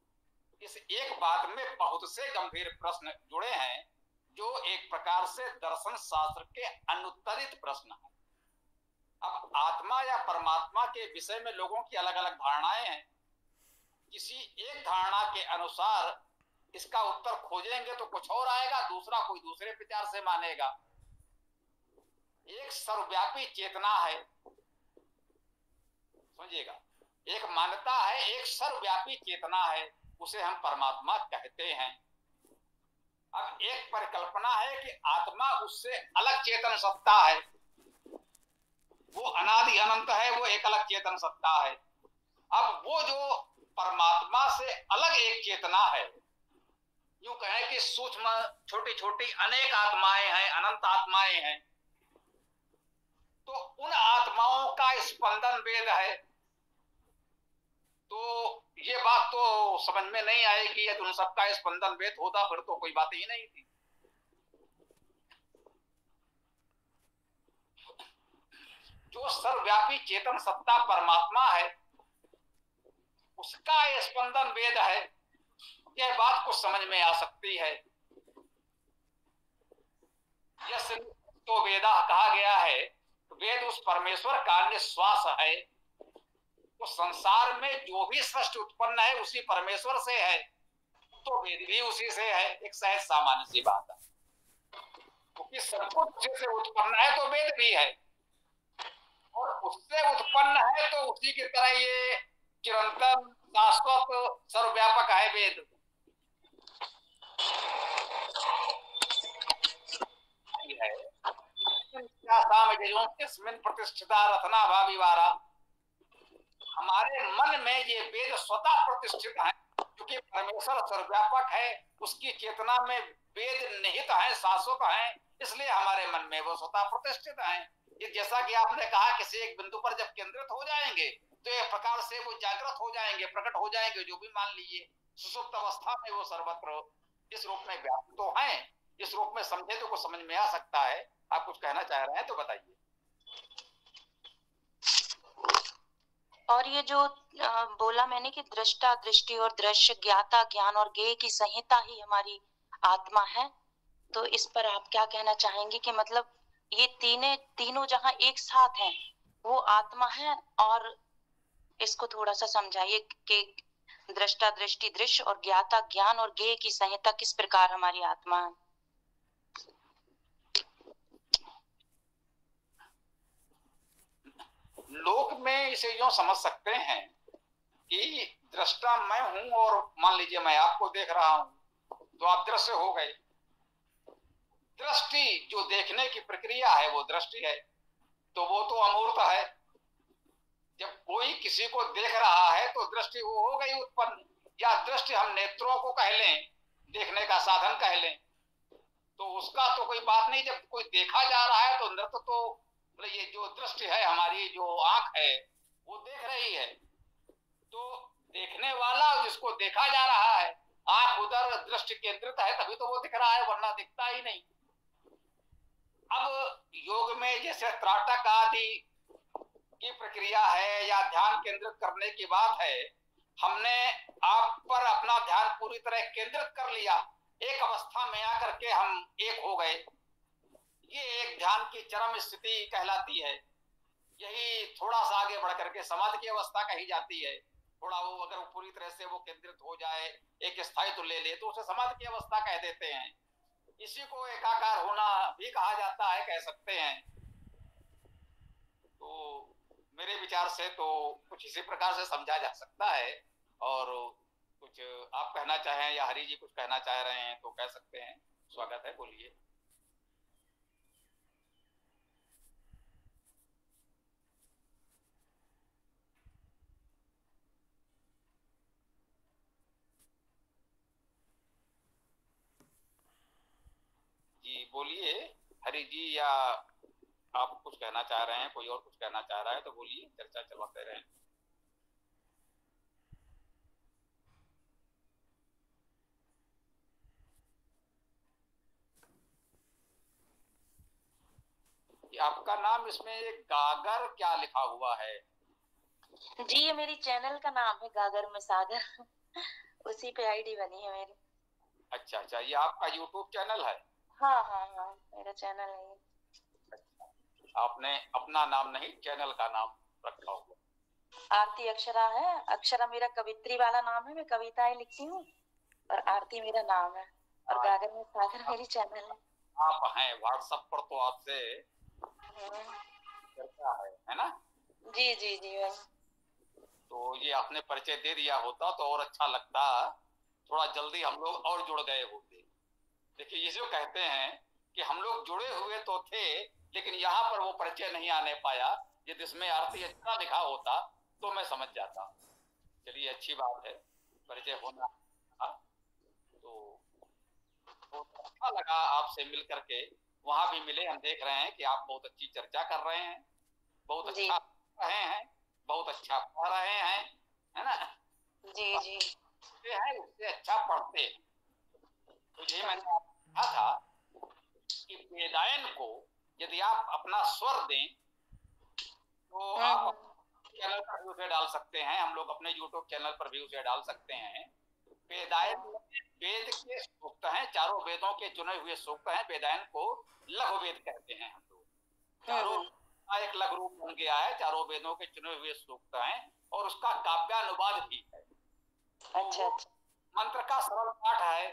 इस एक बात में बहुत से गंभीर प्रश्न जुड़े हैं, जो एक प्रकार से दर्शन शास्त्र के अनुत्तरित प्रश्न हैं। अब आत्मा या परमात्मा के विषय में लोगों की अलग अलग धारणाएं हैं। किसी एक धारणा के अनुसार इसका उत्तर खोजेंगे तो कुछ और आएगा, दूसरा कोई दूसरे विचार से मानेगा। एक सर्वव्यापी चेतना है, समझिएगा, एक मान्यता है, एक सर्वव्यापी चेतना है, उसे हम परमात्मा कहते हैं। अब एक परिकल्पना है कि आत्मा उससे अलग चेतन सत्ता है, वो अनादि अनंत है, वो एक अलग चेतन सत्ता है। अब वो जो परमात्मा से अलग एक चेतना है, यूं कहें कि सूक्ष्म छोटी छोटी अनेक आत्माएं हैं, अनंत आत्माएं हैं, तो उन आत्माओं का स्पंदन वेद है। तो ये बात तो समझ में नहीं आएगी, यदि उन सबका स्पंदन वेद होता फिर तो कोई बात ही नहीं थी। जो सर्वव्यापी चेतन सत्ता परमात्मा है, उसका स्पंदन वेद है, यह बात को समझ में आ सकती है। यह तो वेदा कहा गया है, वेद उस परमेश्वर का निश्वास है। तो संसार में जो भी सृष्टि उत्पन्न है उसी परमेश्वर से है, तो वेद भी उसी से है। एक सहज सामान्य सी बात है, क्योंकि सब कुछ जिससे उत्पन्न है तो वेद भी है, और उससे उत्पन्न है तो उसी की तरह ये चिरंतन शाश्वत सर्वव्यापक है वेद। प्रतिष्ठिता रत्ना भावी वारा, हमारे मन में ये वेद स्वतः प्रतिष्ठित है, क्योंकि परमेश्वर सर्वव्यापक है, उसकी चेतना में वेद निहित है, शाश्वत है, इसलिए हमारे मन में वो स्वतः प्रतिष्ठित है। ये जैसा कि आपने कहा, किसी एक बिंदु पर जब केंद्रित हो जाएंगे तो एक प्रकार से वो जागृत हो जाएंगे, प्रकट हो जाएंगे, जो भी मान लीजिए सुसुप्त अवस्था में वो सर्वत्र इस रूप में व्याप्त तो है। इस रूप में समझे तो कुछ समझ में आ सकता है। आप कुछ कहना चाह रहे हैं तो बताइए। और ये जो बोला मैंने कि दृष्टा दृष्टि और दृश्य, ज्ञाता ज्ञान और ज्ञेय की संहिता ही हमारी आत्मा है, तो इस पर आप क्या कहना चाहेंगे कि मतलब ये तीनों जहां एक साथ हैं वो आत्मा है? और इसको थोड़ा सा समझाइए कि दृष्टा दृष्टि दृश्य और ज्ञाता ज्ञान और ज्ञेय की संहिता किस प्रकार हमारी आत्मा है। लोक में इसे यूं समझ सकते हैं कि दृष्टा मैं हूं, और मान लीजिए मैं आपको देख रहा हूं तो आप दृश्य हो गए। दृष्टि जो देखने की प्रक्रिया है वो दृष्टि है, तो वो तो अमूर्त है। जब कोई किसी को देख रहा है तो दृष्टि वो हो गई उत्पन्न, या दृष्टि हम नेत्रों को कह लें, देखने का साधन कह लें, तो उसका तो कोई बात नहीं। जब कोई देखा जा रहा है तो नृत्य तो ये जो दृष्टि है, हमारी जो आंख है वो देख रही है, तो देखने वाला जिसको देखा जा रहा है, आंख उधर दृष्टि केंद्रित है तभी तो वो दिख रहा है, वरना दिखता ही नहीं। अब योग में जैसे त्राटक आदि की प्रक्रिया है या ध्यान केंद्रित करने की बात है, हमने आप पर अपना ध्यान पूरी तरह केंद्रित कर लिया, एक अवस्था में आकर के हम एक हो गए, ये एक ध्यान की चरम स्थिति कहलाती है। यही थोड़ा सा आगे बढ़ करके समाधि की अवस्था कही जाती है। थोड़ा वो अगर पूरी तरह से वो केंद्रित हो जाए, एक स्थायित्व ले ले, तो उसे समाधि की अवस्था कह देते हैं। इसी को एकाकार होना भी कहा जाता है, कह सकते हैं। तो मेरे विचार से तो कुछ इसी प्रकार से समझा जा सकता है। और कुछ आप कहना चाहें या हरि जी कुछ कहना चाह रहे हैं तो कह सकते हैं, स्वागत है, बोलिए। जी बोलिए हरि जी, या आप कुछ कहना चाह रहे हैं, कोई और कुछ कहना चाह रहा है तो बोलिए, चर्चा चलाते रहें। आपका नाम इसमें एक गागर क्या लिखा हुआ है? जी ये मेरी चैनल का नाम है, गागर में सागर उसी पे आईडी बनी है मेरी। अच्छा अच्छा, ये आपका यूट्यूब चैनल है? हाँ हाँ हाँ, मेरा चैनल है। अच्छा, आपने अपना नाम नहीं, चैनल का नाम रखा हुआ? आरती अक्षरा है, अक्षरा मेरा कवित्री वाला नाम है, मैं कविताएं लिखती हूँ, और आरती मेरा नाम है, और गागर में सागर मेरी चैनल है। आप हैं व्हाट्सएप पर तो आपसे चर्चा है ना? जी जी जी भाई। तो ये आपने परिचय दे दिया होता तो और अच्छा लगता, थोड़ा जल्दी हम लोग और जुड़ गए होते। देखिए ये जो कहते हैं कि हम लोग जुड़े हुए तो थे, लेकिन यहाँ पर वो परिचय नहीं आने पाया। यदि इसमें अर्थ अच्छा लिखा होता तो मैं समझ जाता। चलिए अच्छी बात है, परिचय होना। तो बहुत अच्छा लगा आपसे मिल करके। वहां भी मिले, हम देख रहे हैं कि आप बहुत अच्छी चर्चा कर रहे हैं, बहुत जी अच्छा रहे हैं, बहुत अच्छा पढ़ रहे हैं, है ना? जी जी। ये है उससे अच्छा पढ़ते हैं। तो ये मैंने आपको कहा था कि वेदायन को यदि आप अपना स्वर दें तो आप चैनल पर भी उसे डाल सकते हैं, हम लोग अपने यूट्यूब चैनल पर भी उसे डाल सकते हैं। वेदायन वेद के सूक्त हैं, चारों वेदों के चुने हुए सूक्त हैं। वेदायन को लघु वेद कहते हैं हम लोग। चारों एक लघु रूप बन गया है, चारों वेदों के चुने हुए सूक्त हैं और उसका काव्यानुवाद भी है। अच्छा अच्छा। मंत्र का सरल पाठ है,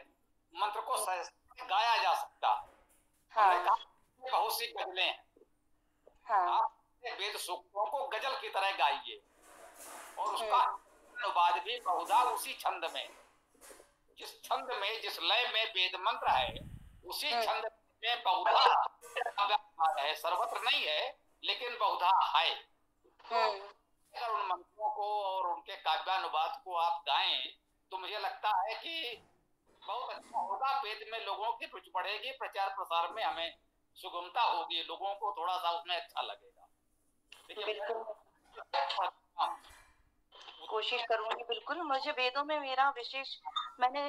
मंत्र को गाया जा सकता है। हाँ हमने कहा बहुत सी गजलें हैं, हाँ। आप वेद सूक्तों को गजल की तरह गाइए और उसका अनुवाद भी बहुधा उसी छंद में, जिस छंद में जिस लय में वेद मंत्र है उसी छंद में बहुधा है, सर्वत्र नहीं है लेकिन बहुधा है। तो अगर उन मंत्रों को और उनके काव्यानुवाद को आप गाएं तो मुझे लगता है कि बहुत अच्छा होगा। वेद में लोगों की रुचि बढ़ेगी, प्रचार प्रसार में हमें सुगमता होगी, लोगों को थोड़ा सा उसमें अच्छा लगेगा। बिल्कुल कोशिश करूंगी। बिल्कुल, मुझे वेदों में मेरा विशेष, मैंने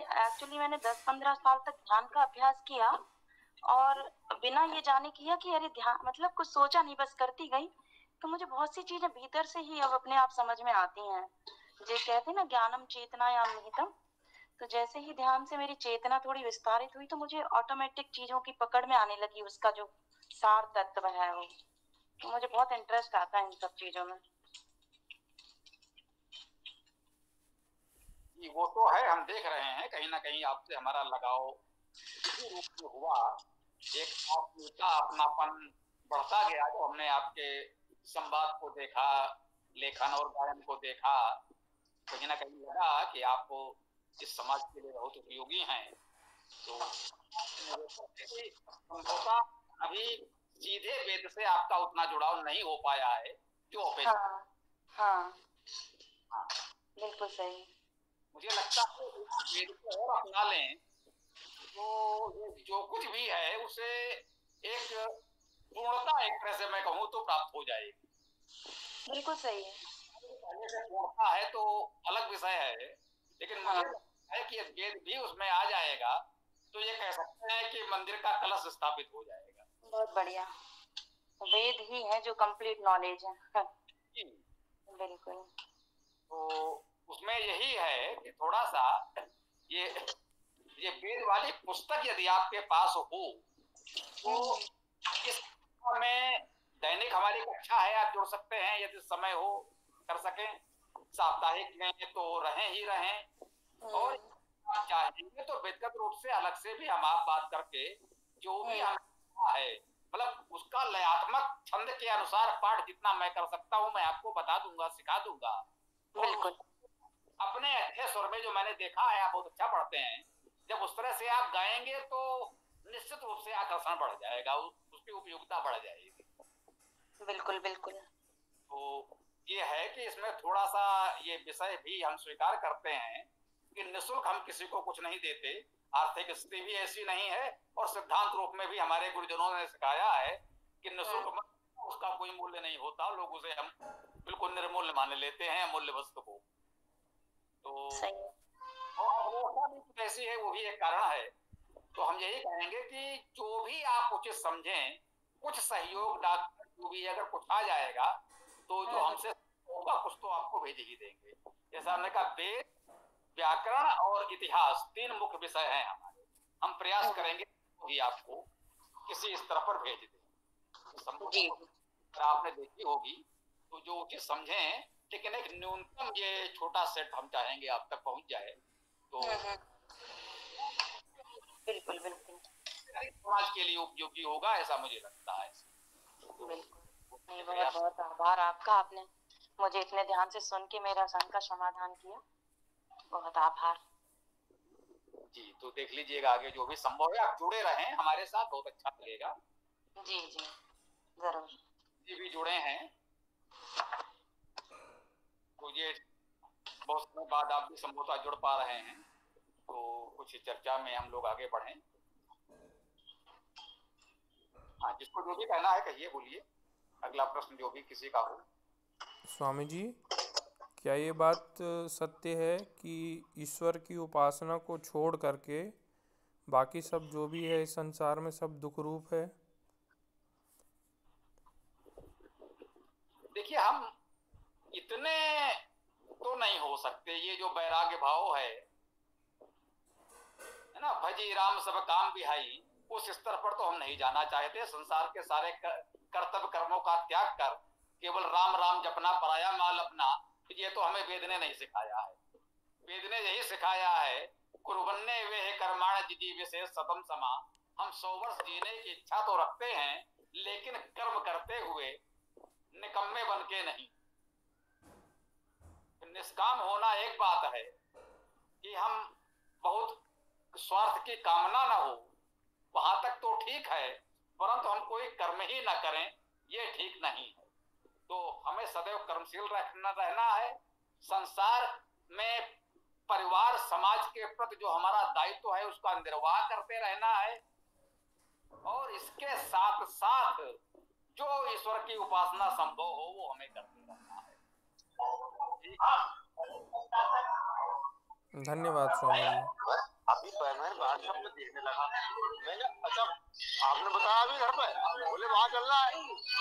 10-15 साल तक ध्यान का अभ्यास किया और बिना ये जाने किया कि अरे ध्यान मतलब कुछ सोचा नहीं, बस करती गई। तो मुझे बहुत सी चीजें भीतर से ही अब अपने आप समझ में आती हैं। जो कहते हैं ना, ज्ञानम चेतना या निहितम। तो जैसे ही ध्यान से मेरी चेतना थोड़ी विस्तारित हुई तो मुझे ऑटोमेटिक चीजों की पकड़ में आने लगी, उसका जो सार तत्व है वो। तो मुझे बहुत इंटरेस्ट आता है इन सब चीजों में। वो तो है, हम देख रहे हैं कहीं ना कहीं आपसे हमारा लगाव इसी रूप में हुआ। एक आत्मीयता, अपनापन बढ़ता गया जब हमने आपके संवाद को देखा, लेखन और गायन को देखा। कहीं ना कहीं लगा कि आप इस समाज के लिए बहुत उपयोगी हैं। तो संभवतः अभी सीधे वेद से आपका उतना जुड़ाव नहीं हो पाया है जो अपेक्षा। हाँ हाँ बिल्कुल सही। मुझे लगता है वेद को और अपना लें तो जो कुछ भी है उसे एक पूर्णता, एक तरह से मैं कहूँ तो प्राप्त हो जाएगी। बिल्कुल सही है। पहले से पूर्णता है तो अलग विषय है, लेकिन मुझे लगता है कि वेद भी उसमें आ जाएगा तो ये कह सकते हैं कि मंदिर का कलश स्थापित हो जाएगा। बहुत बढ़िया। वेद ही है जो कंप्लीट नॉलेज है। बिल्कुल। तो उसमें यही है कि थोड़ा सा ये वेद वाली पुस्तक यदि आपके पास हो तो इस में दैनिक हमारी कक्षा है, आप जुड़ सकते हैं यदि समय हो, कर सकें। साप्ताहिक में तो रहें ही रहें और आप चाहेंगे तो व्यक्तिगत रूप से अलग से भी हम आप बात करके जो भी हमें है, मतलब उसका लयात्मक छंद के अनुसार पाठ जितना मैं कर सकता हूँ मैं आपको बता दूंगा, सिखा दूंगा। बिल्कुल। अपने अच्छे स्वर में, जो मैंने देखा है आप बहुत अच्छा पढ़ते हैं, जब उस तरह से आप गाएंगे तो निश्चित रूप से आकर्षण बढ़ जाएगा, उसकी उपयोगिता बढ़ जाएगी। बिल्कुल बिल्कुल। तो ये है कि इसमें थोड़ा सा ये विषय भी हम स्वीकार करते हैं कि निःशुल्क हम किसी को कुछ नहीं देते, आर्थिक स्थिति भी ऐसी नहीं है और सिद्धांत रूप में भी हमारे गुरुजनों ने सिखाया है कि निःशुल्क उसका कोई मूल्य नहीं होता, लोग उसे हम बिल्कुल निर्मूल्य मान लेते हैं, मूल्य वस्तु को। तो और भी कुछ ऐसी है, वो भी एक कारण है। तो हम यही कहेंगे कि जो भी आप उचित समझें, कुछ सहयोग डॉक्टर जो भी अगर कुछ आ जाएगा तो जो हमसे होगा कुछ तो आपको भेज ही देंगे। जैसा हमने कहा, वेद, व्याकरण और इतिहास 3 मुख्य विषय हैं हमारे। हम प्रयास करेंगे कि आपको किसी स्तर पर भेज दें। अगर आपने देखी होगी तो जो उचित समझें, लेकिन एक न्यूनतम ये छोटा सेट हम चाहेंगे आप तक पहुंच जाए तो बिल्कुल बिल्कुल समाज के लिए उपयोगी होगा, ऐसा मुझे लगता है। बिल्कुल। बहुत बहुत आभार आपका, आपने मुझे इतने ध्यान से सुन के मेरा संकट का समाधान किया। बहुत आभार। जी, तो देख लीजिएगा आगे जो भी संभव है, आप जुड़े रहें हमारे साथ, बहुत अच्छा लगेगा। जी जी जरूर। जी भी जुड़े हैं, तो ये बहुत समय बाद आप भी संभवतः जुड़ पा रहे हैं, तो कुछ चर्चा में हम लोग आगे बढ़ें। हाँ, जिसको जो भी कहना है कहिए, बोलिए, अगला प्रश्न जो भी किसी का हो। स्वामी जी, क्या ये बात सत्य है कि ईश्वर की उपासना को छोड़ करके बाकी सब जो भी है इस संसार में सब दुख रूप है? देखिए, हम इतने तो नहीं हो सकते, ये जो वैराग्य भाव है ना, भजी राम सब काम बिहाई, उस स्तर पर तो हम नहीं जाना चाहते। संसार के सारे कर्तव्य कर्मों का त्याग कर केवल राम राम जपना, पराया माल अपना, ये तो हमें वेद ने नहीं सिखाया है। वेद ने यही सिखाया है, कुर्बन्ने वे है कर्माण जिजी विशेष सतम समा। हम 100 वर्ष जीने की इच्छा तो रखते हैं, लेकिन कर्म करते हुए निकम्मे बन के नहीं। निष्काम होना एक बात है कि हम बहुत स्वार्थ की कामना ना हो, वहां तक तो ठीक है, परंतु हम कोई कर्म ही ना करें, ये ठीक नहीं है। तो हमें सदैव कर्मशील रहना है। संसार में परिवार समाज के प्रति जो हमारा दायित्व है उसका निर्वाह करते रहना है, और इसके साथ साथ जो ईश्वर की उपासना संभव हो वो हमें करते रहना है। धन्यवाद स्वामी जी। अभी मैं व्हाट्सएप पे देखने लगा, मैंने अच्छा आपने बताया अभी घर पे बोले वहाँ चलना है,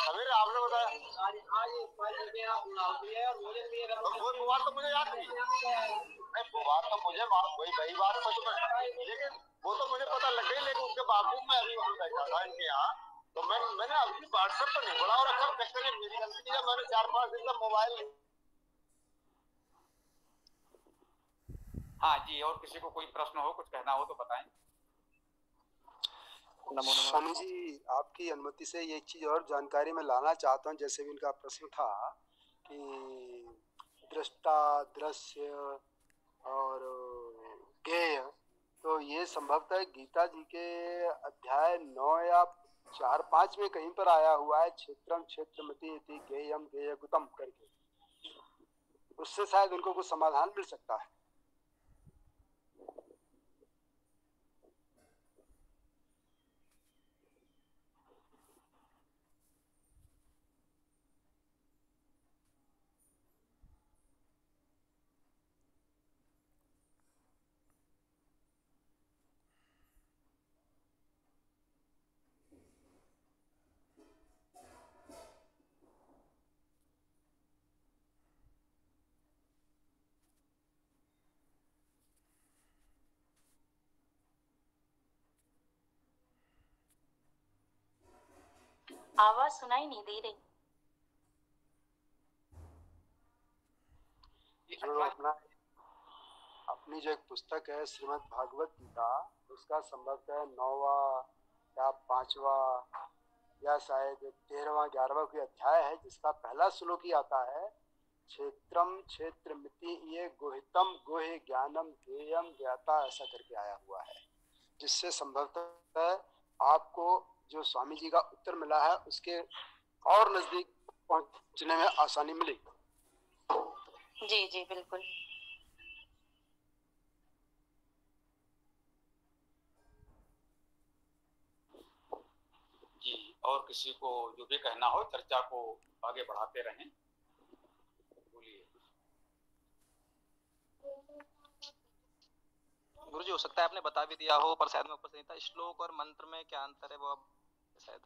सवेरे आपने बताया वो बात तो मुझे याद नहीं, वो बात तो मुझे वही बात तो तुम्हें, लेकिन वो तो मुझे पता लग गई, लेकिन उसके बावजूद मैं अभी वहाँ बैठा था इनके यहाँ, तो मैंने अभी व्हाट्सएप पर नहीं पढ़ा, और अच्छा मेरी गलती है, मैंने 4-5 दिन का मोबाइल। हाँ जी, और किसी को कोई प्रश्न हो, कुछ कहना हो तो बताएं। स्वामी जी, आपकी अनुमति से ये चीज और जानकारी में लाना चाहता हूँ, जैसे भी इनका प्रश्न था कि दृष्टा, दृश्य और ज्ञेय, तो ये संभवतः गीता जी के अध्याय 9 या 4-5 में कहीं पर आया हुआ है, क्षेत्रम क्षेत्रमति इति ज्ञेयम ज्ञेयगुतम करके, उससे शायद उनको कुछ समाधान मिल सकता है। आवाज सुनाई नहीं दे रही। जो अपनी जो एक पुस्तक है श्रीमद् भागवत गीता, उसका संभवतः 9वां या 5वां या शायद 13वां 11वां कोई अध्याय है, जिसका पहला श्लोक ही आता है, क्षेत्रम क्षेत्रमिति ये गुहितम गुह्य ज्ञानम ज्ञेयम ज्ञाता, ऐसा करके आया हुआ है, जिससे संभवतः आपको जो स्वामी जी का उत्तर मिला है उसके और नजदीक पहुंचने में आसानी मिलेगी। जी जी बिल्कुल। जी, और किसी को जो भी कहना हो, चर्चा को आगे बढ़ाते रहें, बोलिए। गुरुजी, हो सकता है आपने बता भी दिया हो, पर शायद मैं उपस्थित नहीं था। श्लोक और मंत्र में क्या अंतर है वो आप शायद।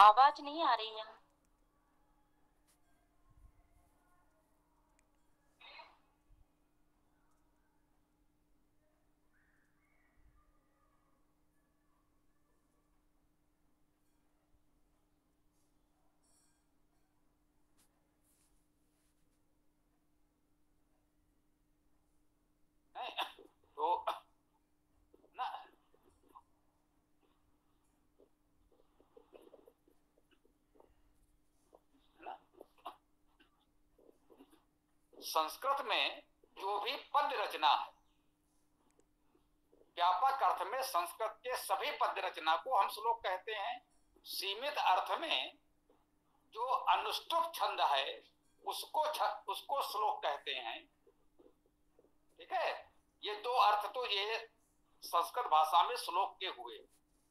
आवाज नहीं आ रही है। तो ना ना संस्कृत में जो भी पद रचना है, व्यापक अर्थ में संस्कृत के सभी पद रचना को हम श्लोक कहते हैं। सीमित अर्थ में जो अनुष्टुप छंद है उसको श्लोक कहते हैं। ठीक है, ये दो अर्थ तो ये संस्कृत भाषा में श्लोक के हुए।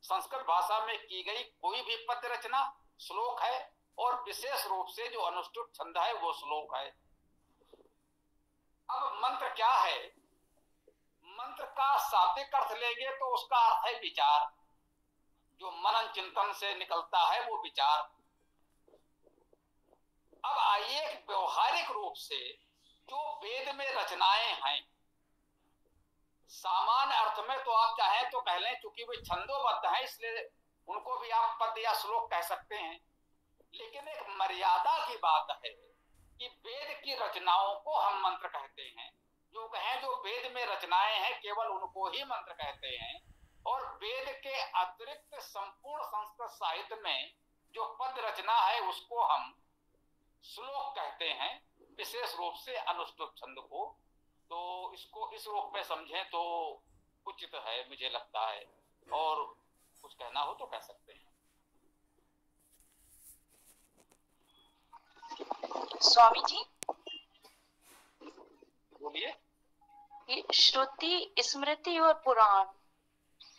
संस्कृत भाषा में की गई कोई भी पद रचना श्लोक है, और विशेष रूप से जो अनुष्टुप छंद है वो श्लोक है। अब मंत्र क्या है? मंत्र का शाब्दिक अर्थ लेंगे तो उसका अर्थ है विचार। जो मनन चिंतन से निकलता है वो विचार। अब आइए व्यवहारिक रूप से जो वेद में रचनाएं हैं, सामान्य अर्थ में तो आप चाहें तो कह लें, चूंकि वे छंदोबद्ध हैं इसलिए उनको भी आप पद या श्लोक कह सकते हैं। लेकिन एक मर्यादा की बात है कि वेद की रचनाओं को हम मंत्र कहते हैं। जो कहें जो वेद में रचनाएं हैं केवल उनको ही मंत्र कहते हैं। और वेद के अतिरिक्त संपूर्ण संस्कृत साहित्य में जो पद रचना है उसको हम श्लोक कहते हैं, विशेष रूप से अनुष्टुप छंद को। तो इसको इस रूप में समझें तो उचित है मुझे लगता है। और कुछ कहना हो तो कह सकते हैं। स्वामी जी बोलिए। ये श्रुति, स्मृति और पुराण,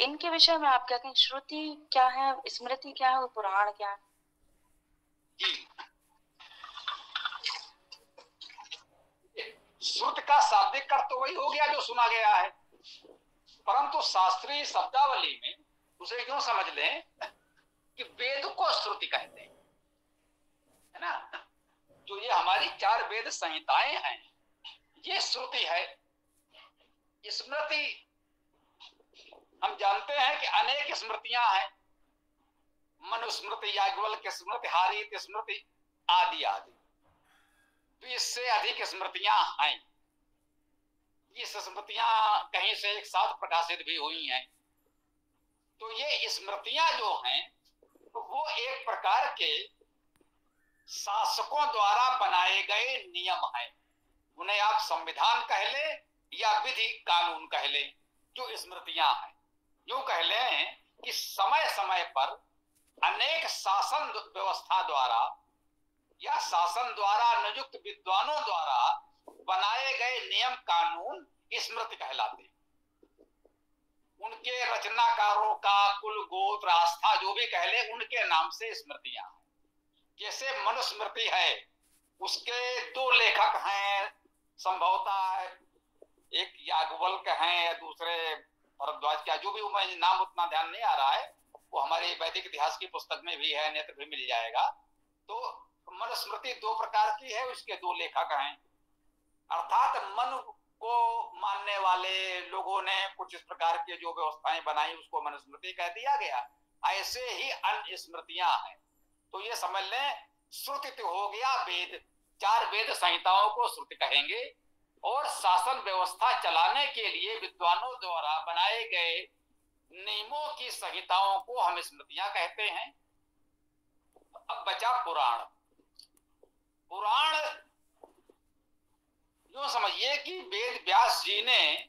इनके विषय में आप क्या कहें? श्रुति क्या है, स्मृति क्या है और पुराण क्या है? जी, श्रुत का शाब्दिक अर्थ तो वही हो गया जो सुना गया है, परंतु शास्त्रीय शब्दावली में उसे क्यों समझ लें कि वेद को श्रुति कहते हैं, है ना। जो ये हमारी 4 वेद संहिताएं हैं ये श्रुति है। स्मृति हम जानते हैं कि अनेक स्मृतियां हैं, मनुस्मृति, याज्ञवल्क्य स्मृति, हारीत स्मृति आदि आदि। 20 से अधिक स्मृतियां हैं। ये स्मृतियां कहीं से एक साथ प्रकाशित भी हुई हैं। तो ये स्मृतियां जो हैं वो एक प्रकार के शासकों द्वारा बनाए गए नियम हैं। उन्हें आप संविधान कह लें या विधि कानून कह लें। जो स्मृतियां हैं, यूं कह लें कि समय समय पर अनेक शासन व्यवस्था द्वारा या शासन द्वारा नियुक्त विद्वानों द्वारा बनाए गए नियम कानून स्मृति कहलाते हैं। उनके रचनाकारों का कुल गोत्र आस्था जो भी कह ले उनके नाम से स्मृतियां हैं। जैसे मनुस्मृति है, उसके 2 लेखक हैं संभवतः, एक याज्ञवल्क्य हैं या दूसरे भरद्वाज का, जो भी मैं नाम उतना ध्यान नहीं आ रहा है, वो हमारे वैदिक इतिहास की पुस्तक में भी है, नेत्र भी मिल जाएगा। तो मनुस्मृति 2 प्रकार की है, उसके 2 लेखक हैं। अर्थात मन को मानने वाले लोगों ने कुछ इस प्रकार की जो व्यवस्थाएं बनाई उसको मनुस्मृति कह दिया गया। ऐसे ही अन्य स्मृतियां हैं। तो ये समझ लें श्रुति हो गया वेद, 4 वेद संहिताओं को श्रुति कहेंगे। और शासन व्यवस्था चलाने के लिए विद्वानों द्वारा बनाए गए नियमों की संहिताओं को हम स्मृतियां कहते हैं। अब बचा पुराण। पुराण यूं समझिए कि वेद व्यास जी ने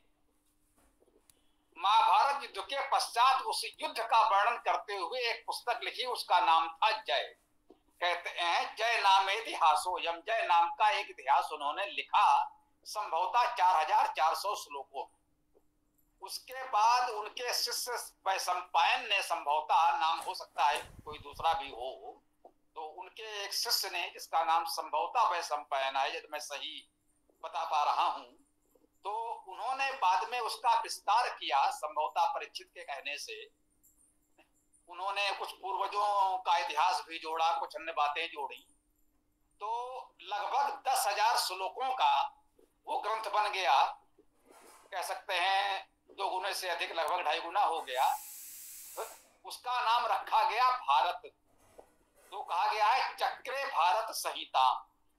महाभारत युद्ध के पश्चात उस युद्ध का वर्णन करते हुए एक पुस्तक लिखी, उसका नाम था जय। कहते हैं जय नाम इतिहासोयम, जय नाम का एक इतिहास उन्होंने लिखा संभवतः 4400 श्लोकों। उसके बाद उनके शिष्य वैशंपायन ने, संभवतः नाम हो सकता है कोई दूसरा भी हो, तो उनके एक शिष्य ने जिसका नाम संभवतः वैशंपायन है, यदि मैं सही बता पा रहा हूं, तो उन्होंने बाद में उसका विस्तार किया संभवतः परीक्षित के कहने से। उन्होंने कुछ पूर्वजों का इतिहास भी जोड़ा, कुछ अन्य बातें जोड़ी, तो लगभग 10,000 श्लोकों का वो ग्रंथ बन गया। कह सकते हैं 2 गुने से अधिक, लगभग 2.5 गुना हो गया। उसका नाम रखा गया भारत। तो कहा गया है चक्रे भारत संहिता।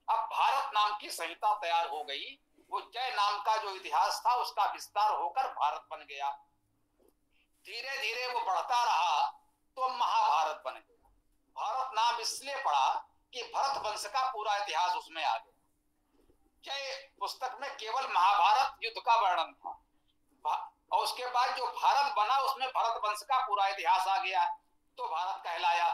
अब भारत नाम की संहिता तैयार हो गई। वो जय नाम का जो इतिहास था उसका विस्तार होकर भारत बन गया। धीरे धीरे वो बढ़ता रहा तो महाभारत बन गया। भारत नाम इसलिए पड़ा कि भरत वंश का पूरा इतिहास उसमें आ गया। जय पुस्तक में केवल महाभारत युद्ध का वर्णन था, और उसके बाद जो भारत बना उसमें भरत वंश का पूरा इतिहास आ गया, तो भारत कहलाया।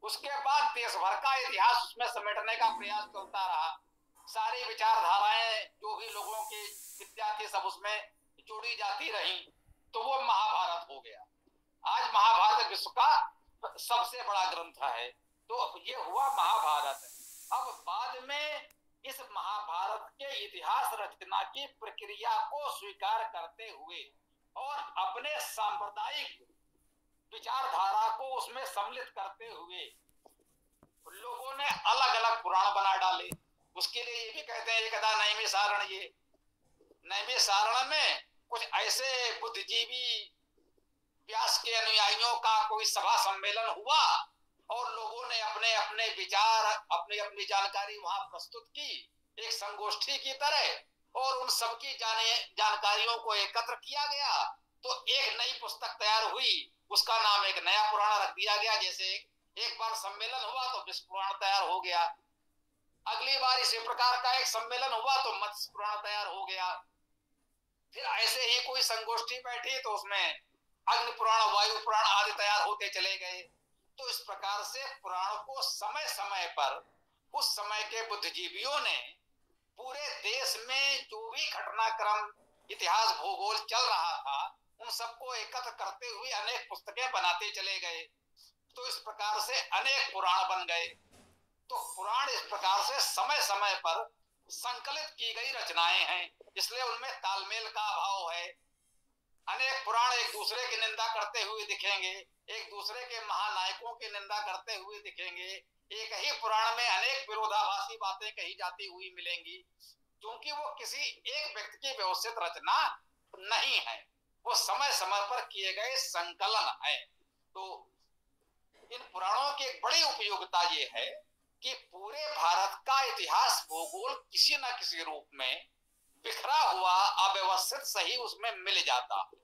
उसके बाद देश भर का इतिहास उसमें समेटने का प्रयास चलता रहा। सारी विचारधाराएं जो भी लोगों की विद्या थी सब उसमें जोड़ी जाती रही, तो वो महाभारत हो गया। आज महाभारत विश्व का सबसे बड़ा ग्रंथ है। तो ये हुआ महाभारत। अब बाद में इस महाभारत के इतिहास रचना की प्रक्रिया को स्वीकार करते हुए और अपने सांप्रदायिक विचारधारा को उसमें सम्मिलित करते हुए लोगों ने अलग अलग पुराण बना डाले। उसके लिए ये भी कहते हैं एकदा नैमिषारण्य। ये नैमिषारण्य में कुछ ऐसे बुद्धिजीवी व्यास के अनुयायियों का कोई सभा सम्मेलन हुआ और लोगों ने अपने अपने विचार, अपनी अपनी जानकारी वहां प्रस्तुत की एक संगोष्ठी की तरह, और उन सबकी जानकारियों को एकत्र किया गया तो एक नई पुस्तक तैयार हुई। उसका नाम एक नया पुराण रख दिया गया। जैसे एक बार सम्मेलन हुआ तो विष्णु पुराण तैयार हो गया, अगली बार इसी प्रकार का एक सम्मेलन हुआ तो मत्स्य पुराण तैयार हो गया, फिर ऐसे ही कोई संगोष्ठी बैठी तो उसमें अग्नि पुराण, वायु पुराण आदि तैयार होते चले गए। तो इस प्रकार से पुराण को समय समय पर उस समय के बुद्धिजीवियों ने पूरे देश में जो भी घटनाक्रम, इतिहास, भूगोल चल रहा था उन सबको एकत्र करते हुए अनेक पुस्तकें बनाते चले गए। तो इस प्रकार से अनेक पुराण बन गए। तो पुराण इस प्रकार से समय समय पर संकलित की गई रचनाएं हैं, इसलिए उनमें तालमेल का अभाव है। अनेक पुराण एक दूसरे की निंदा करते हुए दिखेंगे, एक दूसरे के महानायकों की निंदा करते हुए दिखेंगे। एक ही पुराण में अनेक विरोधाभासी बातें कही जाती हुई मिलेंगी, क्योंकि वो किसी एक व्यक्ति की व्यवस्थित रचना नहीं है, वो समय समय पर किए गए संकलन है। तो इन पुराणों की एक बड़ी उपयोगिता ये है कि पूरे भारत का इतिहास, भूगोल किसी न किसी रूप में बिखरा हुआ, अव्यवस्थित सही उसमें मिल जाता है।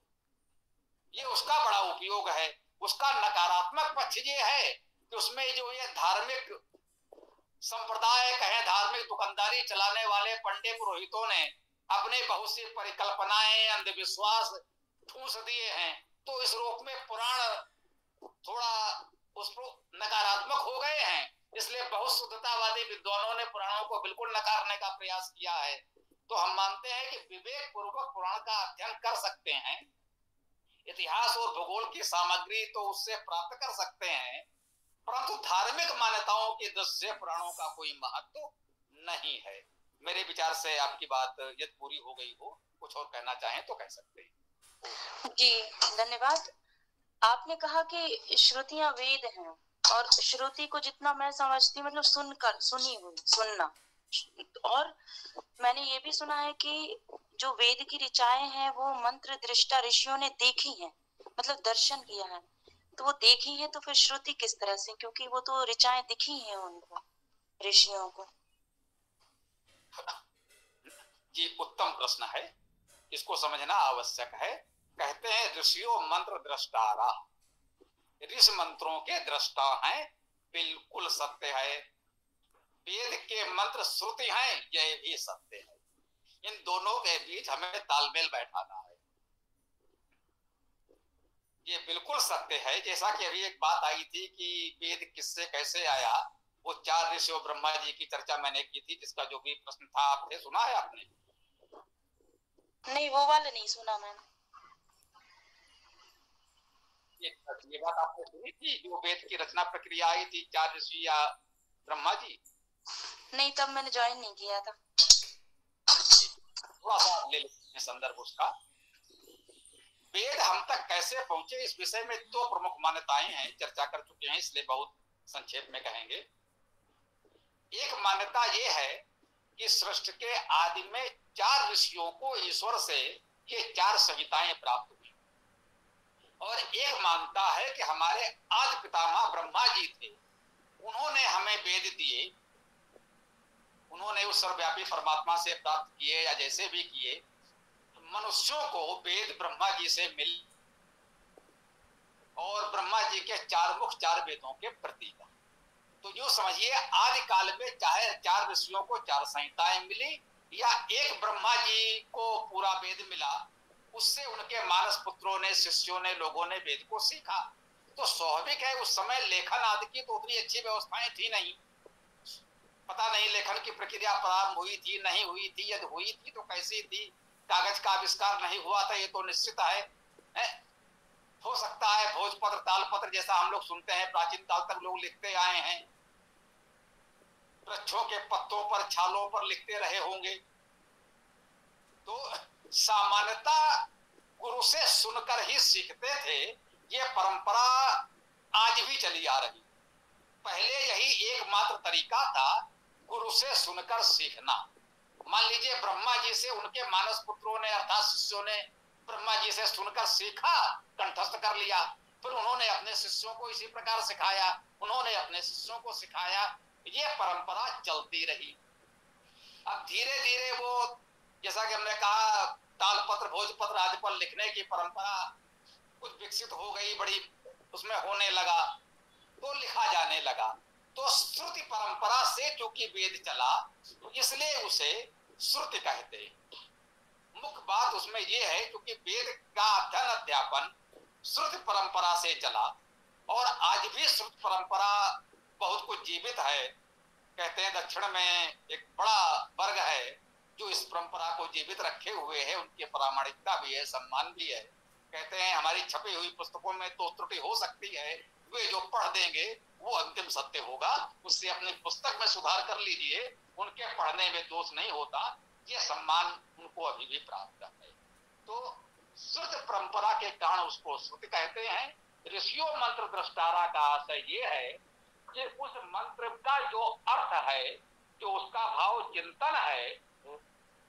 ये उसका बड़ा उपयोग है। उसका नकारात्मक पक्ष ये है कि उसमें जो ये धार्मिक संप्रदाय कहें, धार्मिक दुकानदारी चलाने वाले पंडित पुरोहितों ने अपने बहुत सी परिकल्पनाएं, अंधविश्वास ठूस दिए हैं, तो इस रूप में पुराण थोड़ा उसको नकारात्मक हो गए हैं। इसलिए बहुत शुद्धतावादी विद्वानों ने पुराणों को बिल्कुल नकारने का प्रयास किया है। तो हम मानते हैं कि विवेक पूर्वक पुराण का अध्ययन कर सकते हैं, इतिहास और भूगोल की सामग्री तो उससे प्राप्त कर सकते हैं, परंतु धार्मिक मान्यताओं की दृष्टि से पुराणों का कोई महत्व नहीं है। मेरे विचार से आपकी बात यदि पूरी हो गई हो, कुछ और कहना चाहें तो कह सकते हैं। जी धन्यवाद। आपने कहा कि श्रुतियां वेद हैं, और श्रुति को जितना मैं समझती मतलब सुनी हुई, सुनना। और मैंने ये भी सुना है कि जो वेद की ऋचाएं हैं वो मंत्र दृष्टा ऋषियों ने देखी हैं, मतलब दर्शन किया है। तो वो देखी है तो फिर श्रुति किस तरह से, क्योंकि वो तो ऋचाएं दिखी हैं उनको, ऋषियों को। जी उत्तम प्रश्न है, इसको समझना आवश्यक है। कहते हैं ऋषियों मंत्र दृष्टारा, ऋषि मंत्रों के दृष्टा हैं, बिल्कुल सत्य है। वेद के मंत्र श्रुति हैं, यह भी सत्य है। इन दोनों के बीच हमें तालमेल बैठाना है, ये बिल्कुल सत्य है। जैसा कि अभी एक बात आई थी कि वेद किससे कैसे आया, वो 4 ऋषि और ब्रह्मा जी की चर्चा मैंने की थी, जिसका जो भी प्रश्न था आपने सुना है? आपने नहीं, वो वाला नहीं सुना मैंने। ये बात आपने सुनी थी, जो वेद की रचना प्रक्रिया आई थी 4 ऋषि या ब्रह्मा जी? नहीं, तब मैंने ज्वाइन नहीं किया था। थोड़ा सा ले लेते हैं संदर्भ उसका। वेद हम तक कैसे पहुंचे, इस विषय में दो प्रमुख मान्यताएं हैं, चर्चा कर चुके हैं, इसलिए बहुत संक्षेप में कहेंगे। एक मान्यता ये है कि सृष्टि के आदि में 4 ऋषियों को ईश्वर से ये 4 संहिताएं प्राप्त हुई, और एक मानता है कि हमारे आदि पितामह ब्रह्मा जी थे, उन्होंने हमें वेद दिए, उन्होंने उस सर्वव्यापी परमात्मा से प्राप्त किए या जैसे भी किए। मनुष्यों को वेद ब्रह्मा जी से मिल, और ब्रह्मा जी के 4 मुख 4 वेदों के प्रतीक। तो जो समझिए आदि काल में चाहे 4 ऋषियों को 4 संहिताएं मिली या एक ब्रह्मा जी को पूरा वेद मिला, उससे उनके मानस पुत्रों ने, शिष्यों ने, लोगों ने वेद को सीखा। तो स्वाभाविक है उस समय लेखन आदि की तो उतनी अच्छी व्यवस्थाएं थी नहीं, पता नहीं लेखन की प्रक्रिया प्रारंभ हुई थी नहीं हुई थी, यदि हुई थी तो कैसी थी, कागज का आविष्कार नहीं हुआ था ये तो निश्चित है। हो सकता है भोजपत्र तालपत्र जैसा हम लोग सुनते हैं, प्राचीन काल तक लोग लिखते आए हैं, वृक्षों के पत्तों पर, छालों पर लिखते रहे होंगे। तो सामान्यतः गुरु से सुनकर ही सीखते थे, ये परंपरा आज भी चली आ रही। पहले यही एकमात्र तरीका था गुरु से सुनकर सीखना। मान लीजिए ब्रह्मा जी से उनके मानस पुत्रों ने अर्थात शिष्यों ने ब्रह्मा जी से सुनकर सीखा, कंठस्थ कर लिया, फिर उन्होंने अपने शिष्यों को इसी प्रकार सिखाया, उन्होंने अपने शिष्यों को सिखाया, ये परंपरा चलती रही। अब धीरे धीरे वो जैसा कि हमने कहा तालपत्र भोजपत्र आदि पर लिखने की परंपरा कुछ विकसित हो गई, बड़ी उसमें होने लगा, तो लिखा जाने लगा। तो श्रुति परंपरा से चूंकि वेद चला इसलिए उसे श्रुति कहते हैं। मुख्य बात उसमें यह है क्योंकि वेद का अध्ययन अध्यापन श्रुति परंपरा से चला, और आज भी श्रुति परंपरा बहुत कुछ जीवित है। कहते हैं दक्षिण में एक बड़ा वर्ग है जो इस परंपरा को जीवित रखे हुए है, उनकी प्रामाणिकता भी है, सम्मान भी है। कहते हैं हमारी छपी हुई पुस्तकों में तो त्रुटि हो सकती है, वे जो पढ़ देंगे वो अंतिम सत्य होगा, उससे अपनी पुस्तक में सुधार कर लीजिए, उनके पढ़ने में दोष नहीं होता, ये सम्मान उनको अभी भी प्राप्त है। तो श्रुति परंपरा के कारण उसको श्रुति कहते हैं। ऋषियों मंत्र दृष्टारा का आशय ये है कि उस मंत्र का जो अर्थ है, जो उसका भाव चिंतन है,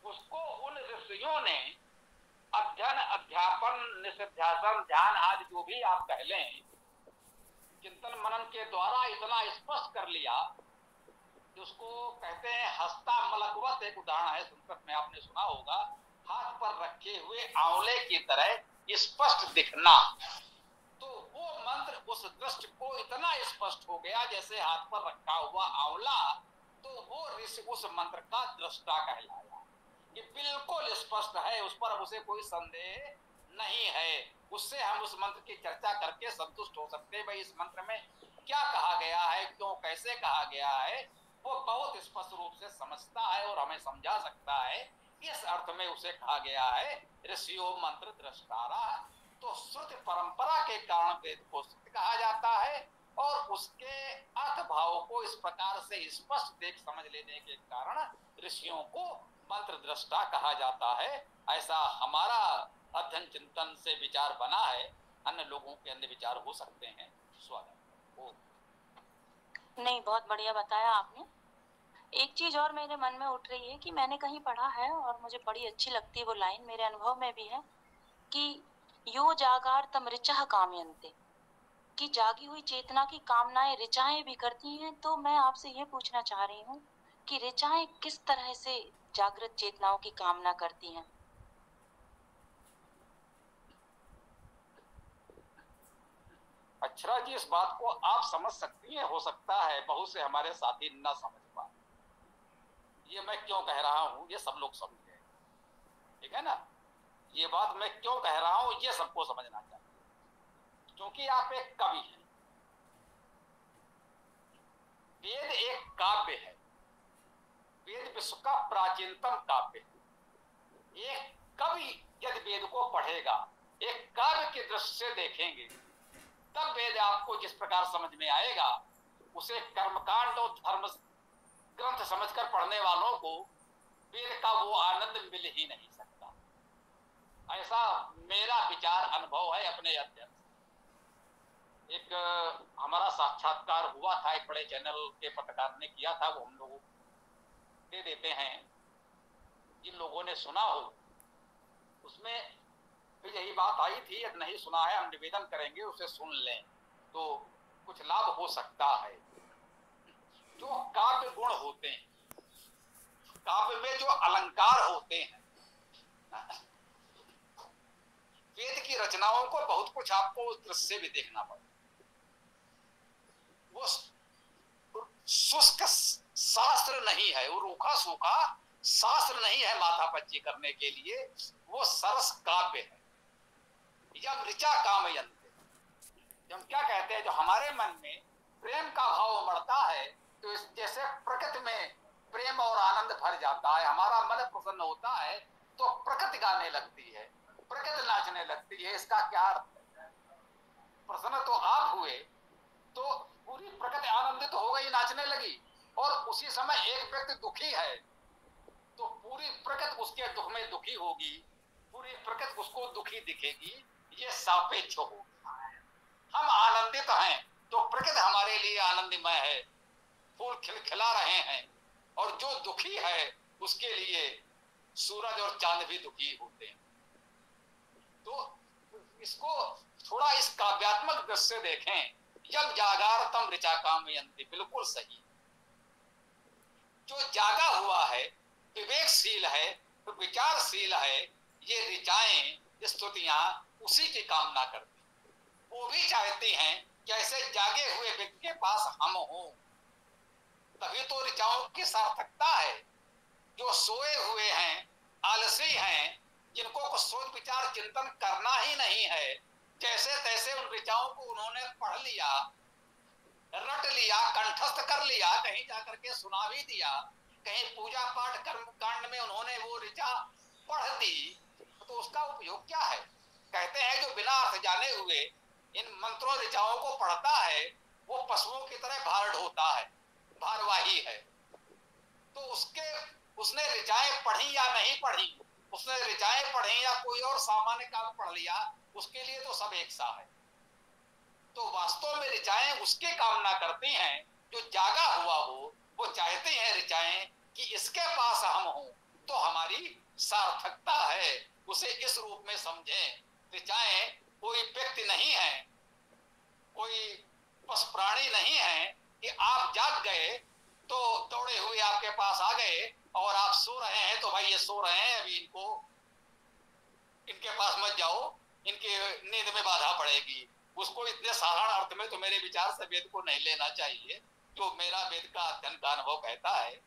उसको उन ऋषियों ने अध्ययन अध्यापन निषिध्यासन ध्यान आदि जो भी आप कह लें, चिंतन मनन के द्वारा इतना स्पष्ट कर लिया कि उसको कहते हैं हस्तामलकवत। एक उदाहरण है संस्कृत में आपने सुना होगा, हाथ पर रखे हुए आंवले की तरह स्पष्ट दिखना। तो वो मंत्र उस दृष्टि को इतना स्पष्ट हो गया जैसे हाथ पर रखा हुआ आंवला, तो वो ऋषि उस मंत्र का दृष्टा कहलाया कि बिल्कुल स्पष्ट है, उस पर उसे कोई संदेह नहीं है। उससे हम उस मंत्र की चर्चा करके संतुष्ट हो सकते हैं, भाई इस मंत्र में क्या कहा गया है, क्यों कैसे कहा गया है, वो बहुत स्पष्ट रूप से समझता है और हमें समझा सकता है। इस अर्थ में उसे कहा गया है ऋषियों मंत्र दृष्टारा। तो श्रुति परंपरा के कारण वेद को श्रुति कहा जाता है, और उसके अर्थ भाव को इस प्रकार से स्पष्ट देख समझ लेने के कारण ऋषियों को मंत्र दृष्टा कहा जाता है। ऐसा हमारा अध्ययन चिंतन से विचार बना है, अन्य लोगों के अन्य विचार हो सकते हैं। स्वागत। नहीं, बहुत बढ़िया बताया आपने। एक चीज और मेरे मन में उठ रही है कि मैंने कहीं पढ़ा है और मुझे बड़ी अच्छी लगती है वो लाइन, मेरे अनुभव में भी है कि यो जागार तम ऋचा कामयन्ते, कि जागी हुई चेतना की कामनाएं ऋचाएं भी करती हैं। तो मैं आपसे ये पूछना चाह रही हूँ कि ऋचाएं किस तरह से जागृत चेतनाओं की कामना करती हैं? अक्षरा जी, इस बात को आप समझ सकती हैं, हो सकता है बहुत से हमारे साथी न समझ पाए। ये मैं क्यों कह रहा हूं ये सब लोग समझे, ठीक है ना। ये बात मैं क्यों कह रहा हूं ये सबको समझना चाहिए, क्योंकि आप एक कवि हैं। वेद एक काव्य है, वेद विश्व का प्राचीनतम काव्य है। एक कवि यदि वेद को पढ़ेगा, एक काव्य की दृष्टि से देखेंगे, तब वेद आपको जिस प्रकार समझ में आएगा, उसे कर्मकांड और धर्म ग्रंथ समझकर पढ़ने वालों को वेद का वो आनंद मिल ही नहीं सकता। ऐसा मेरा विचार अनुभव है अपने अध्ययन। एक हमारा साक्षात्कार हुआ था, एक बड़े चैनल के पत्रकार ने किया था, वो हम लोग दे देते हैं, जिन लोगों ने सुना हो। उसमें भी यही बात आई थी, यदि नहीं सुना है हम निवेदन करेंगे उसे सुन लें तो कुछ लाभ हो सकता है। जो काव्य गुण होते हैं, काव्य में जो अलंकार होते हैं, वेद की रचनाओं को बहुत कुछ आपको उस दृश्य से भी देखना पड़ेगा। वो शुष्क शास्त्र नहीं है, वो रूखा सूखा शास्त्र नहीं है माथापच्ची करने के लिए, वो सरस काव्य है। यम ऋचा कामयन्ते, हम क्या कहते हैं, जो हमारे मन में प्रेम का भाव उमड़ता है तो जैसे प्रकृति में प्रेम और आनंद भर जाता है, हमारा मन प्रसन्न होता है तो प्रकृति गाने लगती है, प्रकृति नाचने लगती है। इसका क्या अर्थ है? प्रसन्न तो आप हुए तो पूरी प्रकृति आनंदित हो गई, नाचने लगी, और उसी समय एक व्यक्ति दुखी है तो पूरी प्रकृति उसके दुख में दुखी होगी, पूरी प्रकृति उसको दुखी दिखेगी। ये सापेक्ष होगा। हम आनंदित हैं तो प्रकृति हमारे लिए आनंदमय है, फूल खिलखिला रहे हैं, और जो दुखी है उसके लिए सूरज और चांद भी दुखी होते हैं। तो इसको थोड़ा इस काव्यात्मक दृष्टि से देखें। जब जागार तम ऋचा कामयन्ति, बिल्कुल सही। जो जागा हुआ है, विवेकशील है, तो विचारशील है, ये ऋचाएं स्तुतियां उसी की कामना करती, वो भी चाहती हैं कि ऐसे जागे हुए व्यक्ति के पास हम हो, तभी तो ऋचाओं की सार्थकता है। जो सोए हुए हैं, आलसी हैं, जिनको कुछ सोच विचार चिंतन करना ही नहीं है, जैसे तैसे उन ऋचाओं को उन्होंने पढ़ लिया, रट लिया, कंठस्थ कर लिया, कहीं जाकर के सुना भी दिया, कहीं पूजा पाठ कर्म कांड में उन्होंने वो ऋचा पढ़ दी, तो उसका उपयोग क्या है? कहते हैं जो बिना अर्थ जाने हुए इन मंत्रों ऋचाओं को पढ़ता है वो पशुओं की तरह भार ढोता है, भारवाही है। तो उसने ऋचाएं पढ़ी या नहीं पढ़ी, उसने ऋचाएं पढ़ी या कोई और सामान्य काम पढ़ लिया, उसके लिए तो सब एक सा है। तो वास्तव में ऋचाएं उसकी कामना करती हैं जो जागा हुआ हो, वो चाहती हैं ऋचाएं कि इसके पास हम हो तो हमारी सार्थकता है। उसे इस रूप में समझें। ऋचाएं कोई व्यक्ति नहीं है, कोई पशु प्राणी नहीं है कि आप जाग गए तो दौड़े हुए आपके पास आ गए और आप सो रहे हैं तो भाई ये सो रहे हैं, अभी इनके पास मत जाओ, इनकी नींद में बाधा पड़ेगी। उसको इतने साधारण अर्थ में तो मेरे विचार से वेद को नहीं लेना चाहिए, जो मेरा वेद का अध्ययन का अनुभव कहता है।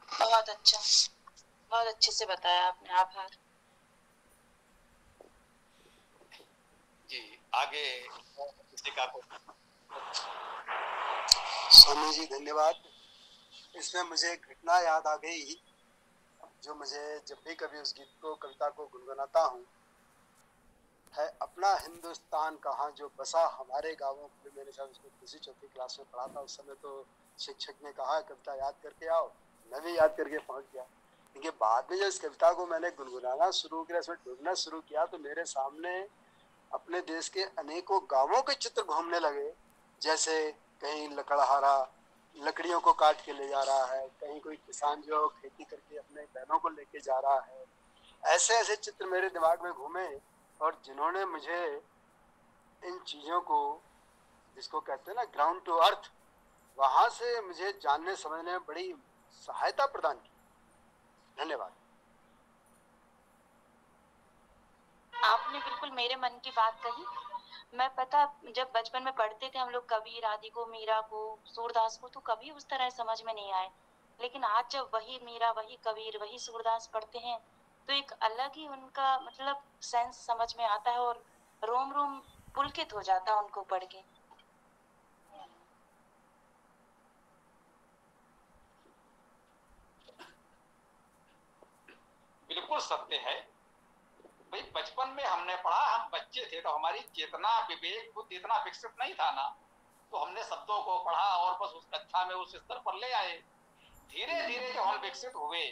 बहुत अच्छा, बहुत अच्छे से बताया आपने, आभार जी। आगे किसी का स्वामी जी धन्यवाद। इसमें मुझे एक घटना याद आ गई जो मुझे जब भी कभी उस गीत को, कविता को गुनगुनाता हूँ, है अपना हिंदुस्तान कहाँ जो बसा हमारे गाँवों में। मेरे साथ उसको दूसरी चौथी क्लास में पढ़ा था। उस समय तो शिक्षक ने कहा कविता याद करके आओ, मैं भी याद करके पहुंच गया। लेकिन बाद में जब इस कविता को मैंने गुनगुनाना शुरू किया, इसमें डूबना शुरू किया, तो मेरे सामने अपने देश के अनेकों गांवों के चित्र घूमने लगे। जैसे कहीं लकड़हारा लकड़ियों को काट के ले जा रहा है, कहीं कोई किसान जो खेती करके अपने बहनों को लेके जा रहा है। ऐसे ऐसे चित्र मेरे दिमाग में घूमे, और जिन्होंने मुझे इन चीज़ों को, जिसको कहते हैं ना ग्राउंड टू अर्थ, वहाँ से मुझे जानने समझने में बड़ी सहायता प्रदान की। धन्यवाद। आपने बिल्कुल मेरे मन की बात कही। मैं पता जब बचपन में पढ़ते थे हम लोग कबीर आदि को, मीरा को, सूरदास को, तो कभी उस तरह समझ में नहीं आए। लेकिन आज जब वही मीरा, वही कबीर, वही सूरदास पढ़ते हैं तो एक अलग ही उनका मतलब सेंस समझ में आता है और रोम रोम पुलकित हो जाता है उनको पढ़ के। बिल्कुल सत्य है भाई। बचपन में हमने पढ़ा, हम बच्चे थे तो हमारी चेतना, विवेक, बुद्धि इतना विकसित नहीं था ना, तो हमने शब्दों को पढ़ा और बस उस कक्षा में उस स्तर पर ले आए। धीरे धीरे जब हम विकसित हुए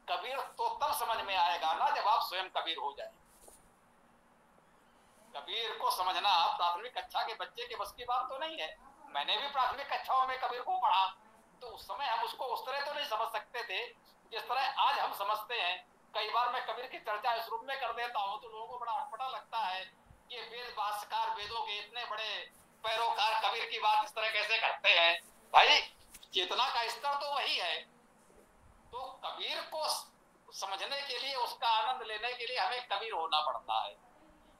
कबीर तो तब समझ में आएगा ना जब आप स्वयं कबीर हो जाए। कबीर को समझना प्राथमिक कक्षा के बच्चे के बस की बात तो नहीं है। मैंने भी प्राथमिक कक्षाओं में कबीर को पढ़ा, तो उस समय हम उसको उस तरह तो नहीं समझ सकते थे जिस तरह आज हम समझते हैं। कई बार मैं कबीर की चर्चा इस रूप में कर देता हूँ तो लोगों को बड़ा अटपटा लगता है कि वेद भाष्यकार, वेदों के इतने बड़े पैरोकार कबीर की बात इस तरह कैसे करते हैं। भाई चेतना का स्तर तो वही है। तो कबीर को समझने के लिए, उसका आनंद लेने के लिए हमें कबीर होना पड़ता है,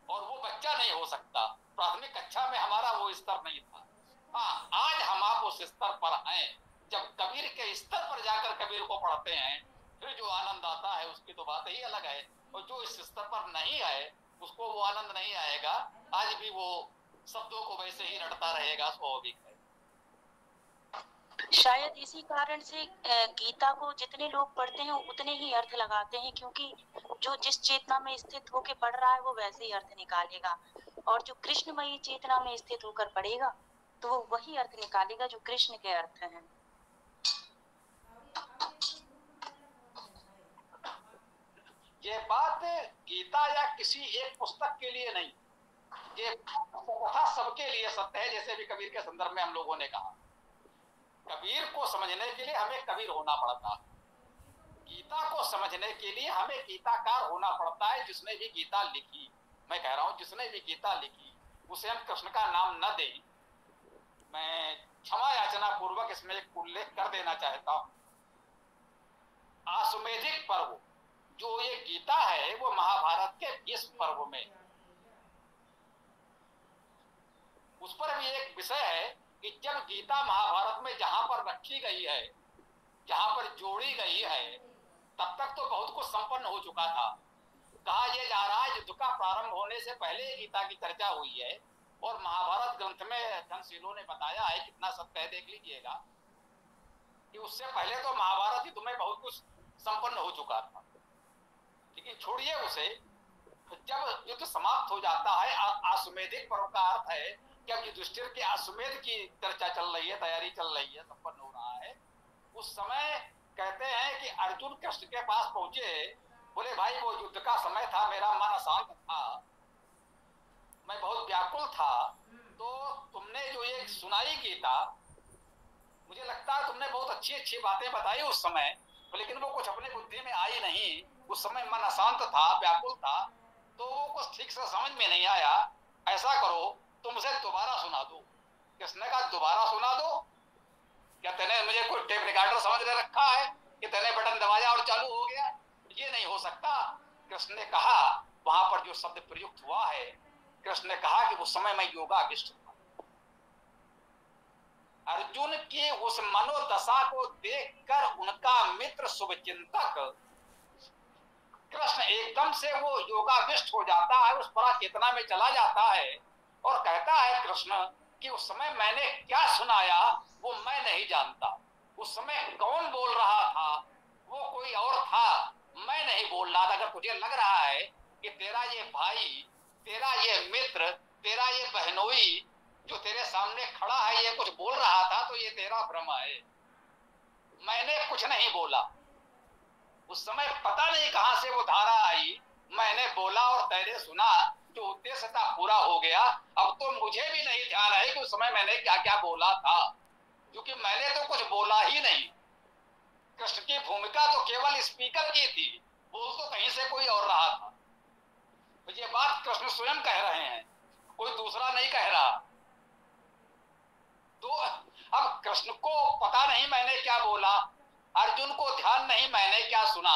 और वो बच्चा नहीं हो सकता। प्राथमिक कक्षा में हमारा वो स्तर नहीं था। हाँ, आज हम आप उस स्तर पर हैं। जब कबीर के स्तर पर जाकर कबीर को पढ़ते हैं फिर जो आनंद आता है उसकी तो बात ही अलग है। और जो इस स्तर पर नहीं है उसको वो आनंद नहीं आएगा। आज भी वो शब्दों को वैसे ही रटता रहेगा, स्वाभाविक है। शायद इसी कारण से गीता को जितने लोग पढ़ते हैं उतने ही अर्थ लगाते हैं, क्योंकि जो जिस चेतना में स्थित होकर पढ़ रहा है वो वैसे ही अर्थ निकालेगा, और जो कृष्णमयी चेतना में स्थित होकर पढ़ेगा तो वो वही अर्थ निकालेगा जो कृष्ण के अर्थ हैं। ये बात गीता या किसी एक पुस्तक के लिए नहीं, ये कथा सबके लिए सत्य है। जैसे भी कबीर के संदर्भ में हम लोगों ने कहा, कबीर को समझने के लिए हमें कबीर होना पड़ता है। गीता को समझने के लिए हमें गीताकार होना पड़ता है। जिसने भी गीता लिखी, मैं कह रहा हूं जिसने भी गीता लिखी, उसे हम कृष्ण का नाम न दें। मैं क्षमा याचना पूर्वक इसमें एक उल्लेख कर देना चाहता हूं। आश्वेधिक पर्व जो ये गीता है वो महाभारत के इस पर्व में, उस पर भी एक विषय है कि जब गीता महाभारत में जहां पर रखी गई है, जहां पर जोड़ी गई है, तब तक तो बहुत कुछ संपन्न हो चुका था। कहा यह जा रहा है युद्ध का प्रारंभ होने से पहले गीता की चर्चा हुई है, और महाभारत ग्रंथ में धनशीलों ने बताया है, कितना सत्य है देख लीजिएगा, कि उससे पहले तो महाभारत युद्ध में बहुत कुछ संपन्न हो चुका था। लेकिन छोड़िए उसे, जब युद्ध समाप्त हो जाता है, आश्वेधिक पर्व का अर्थ है कि अब युधिष्ठिर के अश्वमेध की चर्चा चल रही है, तैयारी चल रही है, संपन्न हो रहा है। उस समय कहते हैं कि अर्जुन कृष्ण के पास पहुंचे, बोले भाई वो युद्ध का समय था, मेरा मन अशांत था, मैं बहुत व्याकुल था, तो तुमने जो ये सुनाई गीता, मुझे लगता है तुमने बहुत अच्छी अच्छी बातें बताई उस समय, लेकिन वो कुछ अपने बुद्धि में आई नहीं। उस समय मन अशांत था, व्याकुल था, तो वो कुछ ठीक से समझ में नहीं आया। ऐसा करो तुम उसे दोबारा सुना दो। किसने कहा दोबारा सुना दो? क्या तेने मुझे कोई टेप रिकॉर्डर समझ ले रखा है कि तेने बटन दबाया और चालू हो गया? ये नहीं हो सकता। कृष्ण ने कहा, वहां पर जो शब्द प्रयुक्त हुआ है, कृष्ण ने कहा कि उस समय मैं योगाभिष्ट था। अर्जुन की उस मनोदशा को देखकर उनका मित्र शुभचिंतक कृष्ण एकदम से वो योगाभिष्ट हो जाता है, उस परा चेतना में चला जाता है और कहता है कृष्ण कि उस समय मैंने क्या सुनाया वो मैं नहीं जानता। उस समय कौन बोल रहा था वो कोई और था, मैं नहीं बोल रहा था। अगर तुझे लग रहा है कि तेरा ये भाई, तेरा ये मित्र, तेरा ये बहनोई जो तेरे सामने खड़ा है ये कुछ बोल रहा था, तो ये तेरा भ्रम है। मैंने कुछ नहीं बोला। उस समय पता नहीं कहां से वो धारा आई, मैंने बोला और तेरे सुना, जो उद्देश्य था पूरा हो गया। अब तो मुझे भी नहीं ध्यान है कि उस समय मैंने क्या क्या बोला था, क्योंकि मैंने तो कुछ बोला ही नहीं। कृष्ण की भूमिका तो केवल स्पीकर की थी, बोल तो कहीं से कोई और रहा था। तो ये बात कृष्ण स्वयं कह रहे हैं, कोई दूसरा नहीं कह रहा। तो अब कृष्ण को पता नहीं मैंने क्या बोला, अर्जुन को ध्यान नहीं मैंने क्या सुना।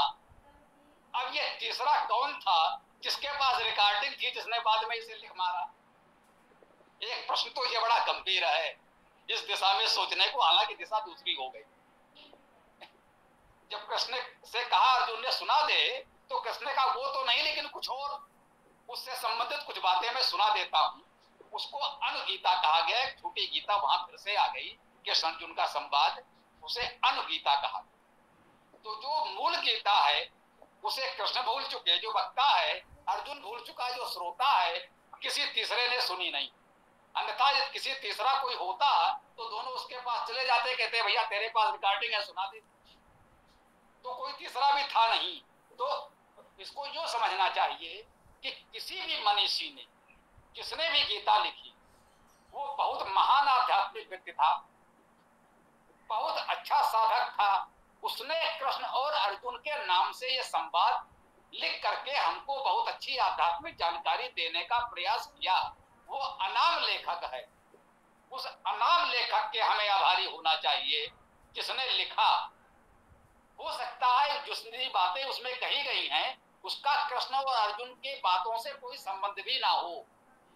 अब ये तीसरा कौन था जिसके पास रिकॉर्डिंग थी, जिसने बाद में इसे लिख मारा? एक प्रश्न तो ये बड़ा गंभीर है इस दिशा में सोचने को, हालांकि दिशा दूसरी हो गई। जब कृष्ण से कहा अर्जुन ने सुना दे, तो कृष्ण ने कहा वो तो नहीं, लेकिन कुछ और उससे संबंधित कुछ बातें मैं सुना देता हूं। उसको अनुगीता कहा गया। छोटी गीता वहां फिर से आ गई, कृष्ण अर्जुन का संवाद, उसे अनुगीता कहा। तो जो मूल गीता है उसे कृष्ण भूल चुके, जो वक्ता है अर्जुन भूल चुका, जो श्रोता है किसी तीसरे ने सुनी नहीं। अन्यथा किसी तीसरा कोई होता तो दोनों उसके पास चले जाते, कहते भैया तेरे पास रिकॉर्डिंग है, सुना दे। तो कोई तीसरा भी था नहीं। तो इसको यूं समझना चाहिए कि किसी भी मनीषी ने, जिसने भी गीता लिखी, वो बहुत महान आध्यात्मिक व्यक्ति था, बहुत अच्छा साधक था। उसने कृष्ण और अर्जुन के नाम से ये संवाद लिख करके हमको बहुत अच्छी आध्यात्मिक जानकारी देने का प्रयास किया। वो अनाम लेखक है। उस अनाम लेखक के हमें आभारी होना चाहिए जिसने लिखा। हो सकता है जितनी बातें उसमें कही गई हैं उसका कृष्ण और अर्जुन के बातों से कोई संबंध भी ना हो,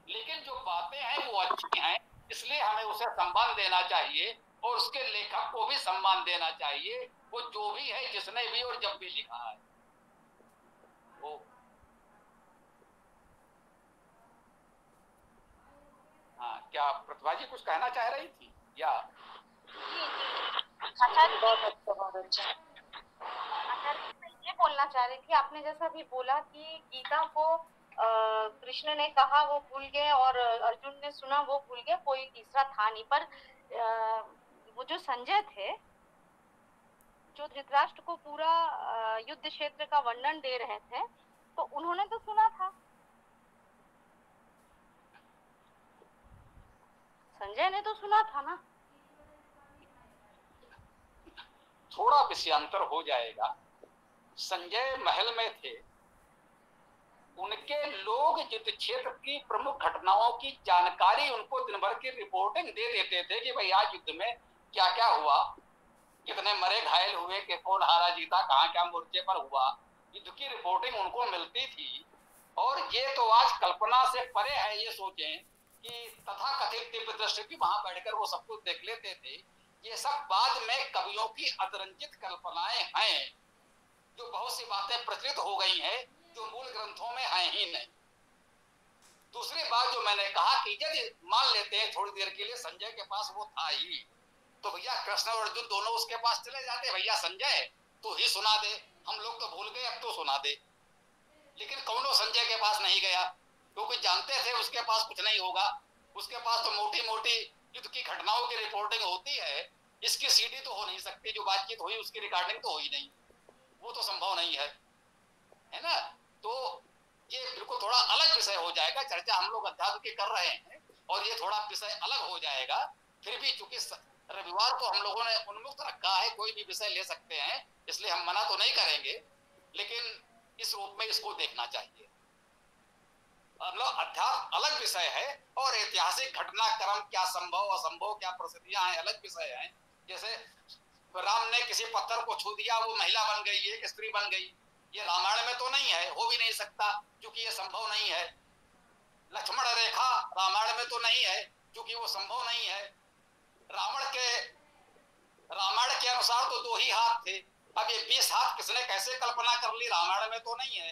लेकिन जो बातें हैं वो अच्छी हैं, इसलिए हमें उसे सम्मान देना चाहिए और उसके लेखक को भी सम्मान देना चाहिए, वो जो भी है, जिसने भी और जब भी लिखा है। वो हाँ, क्या प्रतिभा जी कुछ कहना चाह रही थी या? बहुत अच्छा। मैं ये बोलना चाह रही थी, आपने जैसा भी बोला कि गीता को कृष्ण ने कहा वो भूल गए और अर्जुन ने सुना वो भूल गए, कोई तीसरा था नहीं। पर वो जो संजय थे, जो धृतराष्ट्र को पूरा युद्ध क्षेत्र का वर्णन दे रहे थे, तो उन्होंने तो सुना था, संजय ने तो सुना था ना। थोड़ा विषयांतर हो जाएगा। संजय महल में थे, उनके लोग युद्ध क्षेत्र की प्रमुख घटनाओं की जानकारी उनको दिन भर की रिपोर्टिंग दे देते थे कि भाई आज युद्ध में क्या क्या हुआ, कितने मरे घायल हुए, कि कौन हारा जीता, कहाँ क्या मोर्चे पर हुआ, युद्ध की रिपोर्टिंग उनको मिलती थी। और ये तो आज कल्पना से परे है। ये सोचें कि तथाकथित दिव्य दृष्टि भी वहां बैठकर वो सब कुछ देख लेते थे। ये सब बाद में कवियों की अतिरंजित कल्पनाएं हैं, जो बहुत सी बातें प्रचलित हो गई हैं जो मूल ग्रंथों में है ही नहीं। दूसरी बात जो मैंने कहा कि यदि मान लेते हैं थोड़ी देर के लिए संजय के पास वो था ही, तो भैया कृष्ण और अर्जुन दोनों उसके पास चले जाते, भैया संजय तू ही सुना दे, हम लोग तो भूल गए, अब तो सुना दे। लेकिन कौनो संजय के पास नहीं गया, क्योंकि जानते थे उसके पास कुछ नहीं होगा। उसके पास तो मोटी मोटी युद्ध की घटनाओं की रिपोर्टिंग होती है, इसकी सीडी तो हो नहीं सकती, जो बातचीत हुई उसकी रिकॉर्डिंग तो हुई नहीं, वो तो संभव नहीं है ना। तो ये बिल्कुल थोड़ा अलग विषय हो जाएगा। चर्चा हम लोग अध्यात्म की कर रहे हैं और ये थोड़ा विषय अलग हो जाएगा। फिर भी चूंकि रविवार को हम लोगों ने उन्मुक्त रखा है, कोई भी विषय ले सकते हैं, इसलिए हम मना तो नहीं करेंगे, लेकिन इस रूप में इसको देखना चाहिए। मतलब अध्यात्म अलग विषय है और ऐतिहासिक घटनाक्रम, क्या संभव असंभव, क्या परिस्थितियां हैं, अलग विषय है। जैसे राम ने किसी पत्थर को छू दिया, वो महिला बन गई, एक स्त्री बन गई, ये रामायण में तो नहीं है, हो भी नहीं सकता क्योंकि ये संभव नहीं है। लक्ष्मण रेखा रामायण में तो नहीं है क्योंकि वो संभव नहीं है। रामायण के अनुसार तो 2 ही हाथ थे, अब ये 20 हाथ किसने कैसे कल्पना कर ली, रामायण में तो नहीं है।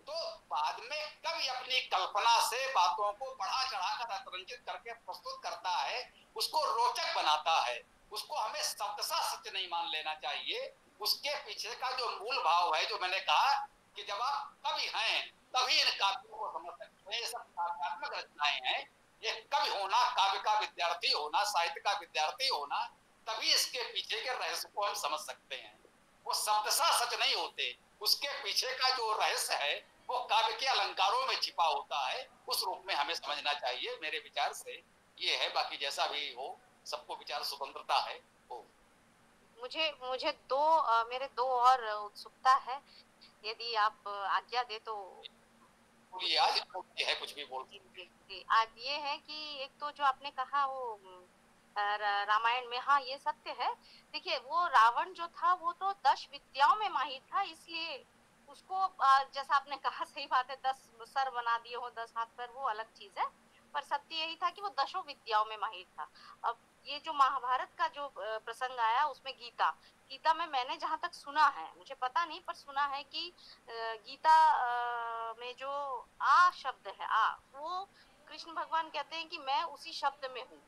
तो बाद में कवि अपनी कल्पना से बातों को बढ़ा चढ़ाकर अतिरंजित करके प्रस्तुत करता है, उसको रोचक बनाता है। उसको हमें शब्दशः सत्य नहीं मान लेना चाहिए। उसके पीछे का जो मूल भाव है, जो मैंने कहा कि जब आप कवि हैं तभी इन काव्यों को समझ सकते हैं। ये सब काव्यात्मक रचनाएं हैं। ये कवि होना, काव्य का विद्यार्थी होना, साहित्य का विद्यार्थी होना, तभी इसके पीछे के रहस्य को हम समझ सकते हैं। वो शब्दशः सच नहीं होते, उसके पीछे का जो रहस्य है वो काव्य के अलंकारों में छिपा होता है। उस रूप में हमें समझना चाहिए। मेरे विचार से ये है, बाकी जैसा भी हो, सबको विचार स्वतंत्रता है। मुझे मेरे 2 और उत्सुकता है, यदि आप आज्ञा दे तो। आज ये है, कुछ भी बोल। आज ये है कि एक तो जो आपने कहा वो रामायण में, हाँ ये सत्य है। देखिए वो रावण जो था वो तो 10 विद्याओं में माहिर था, इसलिए उसको जैसा आपने कहा सही बात है, 10 सर बना दिए हो, 10 हाथ पर, वो अलग चीज है। पर सत्य यही था कि वो 10 विद्याओं में माहिर था। अब ये जो महाभारत का जो प्रसंग आया उसमें गीता में मैंने जहां तक सुना है, मुझे पता नहीं पर सुना है कि गीता में जो आ शब्द है, वो कृष्ण भगवान कहते हैं कि मैं उसी शब्द में हूँ।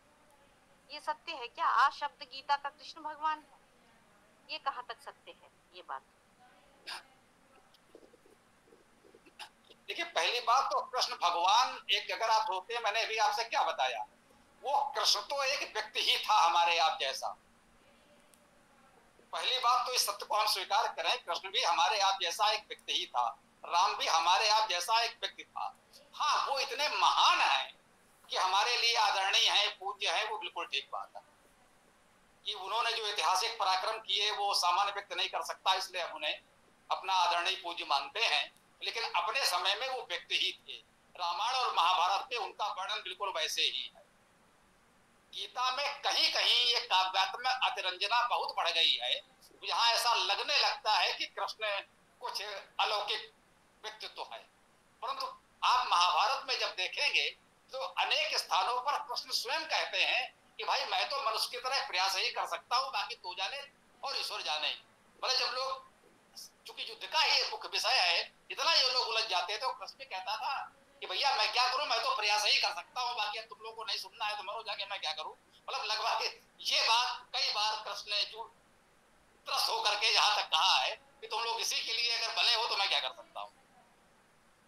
ये सत्य है क्या? आ शब्द गीता का कृष्ण भगवान है? ये कहाँ तक सत्य है ये बात? देखिए, पहली बात तो कृष्ण भगवान एक जगरात होते हैं। मैंने अभी आपसे क्या बताया, वो कृष्ण तो एक व्यक्ति ही था हमारे आप जैसा। पहली बात तो इस सत्य को हम स्वीकार करें, कृष्ण भी हमारे आप जैसा एक व्यक्ति ही था, राम भी हमारे आप जैसा एक व्यक्ति था। हाँ, वो इतने महान हैं कि हमारे लिए आदरणीय है, पूज्य है, वो बिल्कुल ठीक बात है कि उन्होंने जो ऐतिहासिक पराक्रम किए वो सामान्य व्यक्ति नहीं कर सकता, इसलिए हम उन्हें अपना आदरणीय पूज्य मानते हैं। लेकिन अपने समय में वो व्यक्ति ही थे। रामायण और महाभारत में उनका वर्णन बिल्कुल वैसे ही है। गीता में कहीं कहीं ये काव्यात्मक अतिरंजना बहुत बढ़ गई है, यहाँ ऐसा लगने लगता है कि कृष्ण कुछ अलौकिक व्यक्तित्व है, परंतु आप महाभारत में जब देखेंगे तो अनेक स्थानों पर कृष्ण स्वयं कहते हैं कि भाई मैं तो मनुष्य की तरह प्रयास ही कर सकता हूँ, बाकी तू जाने और ईश्वर जाने। बोले जब लोग, चूंकि युद्ध का ही मुख्य विषय है, इतना ये लोग उलझ जाते तो कृष्ण कहता था कि भैया मैं क्या करूं, मैं तो प्रयास ही कर सकता हूं, बाकी तुम लोगों को नहीं सुनना है तो मरो जाके, मैं क्या करूं। मतलब लगभग ये बात कई बार कृष्ण ने जो त्रस्त होकर के यहाँ तक कहा है कि तुम लोग इसी के लिए अगर बने हो तो मैं क्या कर सकता हूँ।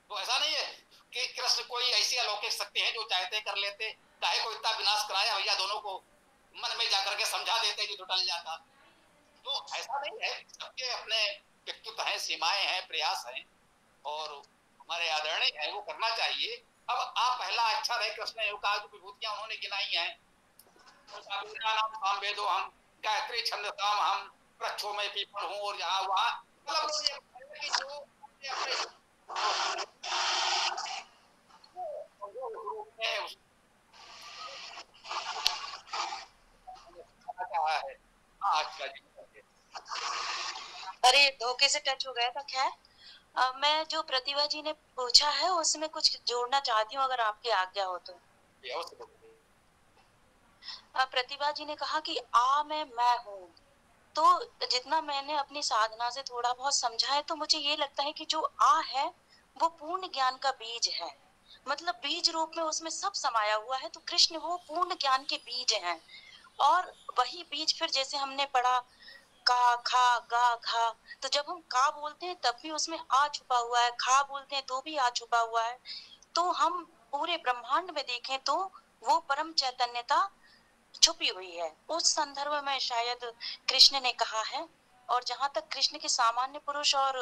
तो ऐसा नहीं है कि कृष्ण कोई ऐसी अलौकिक शक्ति है जो चाहते कर लेते, चाहे को इतना विनाश कराया भैया दोनों को मन में जाकर के समझा देते जो टल जाता। तो ऐसा नहीं है, सबके अपने व्यक्तित्व है, सीमाएं हैं, प्रयास हैं और हमारे आदरणीय है, वो करना चाहिए। अब आप पहला अक्षर है, कृष्ण ने कहा जो विभूतियां उन्होंने गिनाई हैं, नाम वेदो हम गायत्री छंदसाम हम वृक्षों में पीपल हूँ और यहाँ वहाँ, मतलब अरे धोखे से टच हो गया था। खैर मैं जो प्रतिभा जी ने पूछा है उसमें कुछ जोड़ना चाहती हूँ, अगर आपकी आज्ञा हो तो। प्रतिभा जी ने कहा कि मैं हूँ, तो जितना मैंने अपनी साधना से थोड़ा बहुत समझा है तो मुझे ये लगता है कि जो आ है वो पूर्ण ज्ञान का बीज है, मतलब बीज रूप में उसमें सब समाया हुआ है। तो कृष्ण वो पूर्ण ज्ञान के बीज हैं, और वही बीज फिर जैसे हमने पढ़ा का खा गा घा, तो जब हम का बोलते हैं तब भी उसमें आ छुपा हुआ है, खा बोलते हैं तो भी आ छुपा हुआ है। तो हम पूरे ब्रह्मांड में देखें तो वो परम चैतन्यता छुपी हुई है। उस संदर्भ में शायद कृष्ण ने कहा है। और जहाँ तक कृष्ण के सामान्य पुरुष और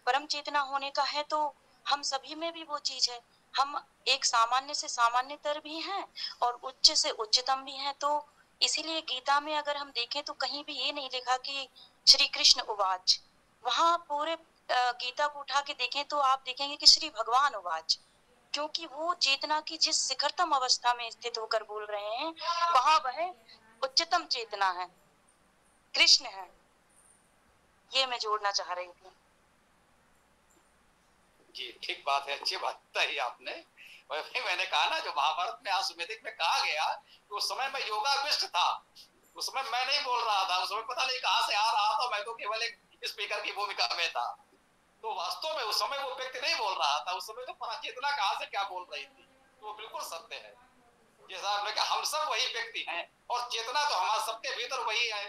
परम चेतना होने का है, तो हम सभी में भी वो चीज है, हम एक सामान्य से सामान्यतर भी हैं और उच्च से उच्चतम भी हैं। तो इसीलिए गीता में अगर हम देखें तो कहीं भी ये नहीं लिखा कि श्री कृष्ण उवाच, वहां पूरे गीता को उठा के देखें तो आप देखेंगे कि श्री भगवान उवाच, क्योंकि वो चेतना की जिस शिखरतम अवस्था में स्थित होकर बोल रहे हैं वहां वह उच्चतम चेतना है, कृष्ण है। ये मैं जोड़ना चाह रही थी। जी ठीक बात है, अच्छी बात बताई आपने। वही मैंने कहा ना, जो महाभारत में आसुमेधिक में कहा गया कि उस समय मैं योगाविष्ट था, उस समय मैं नहीं बोल रहा था, उस समय पता नहीं कहाँ से आ रहा था, मैं तो केवल एक स्पीकर की भूमिका में था। तो वास्तव में उस समय वो व्यक्ति नहीं बोल रहा था, उस समय तो पराचेतना कहाँ से क्या बोल रही थी। तो वो बिल्कुल सत्य है, जैसा आपने कहा हम सब वही व्यक्ति हैं और चेतना तो हमारे सबके भीतर वही है,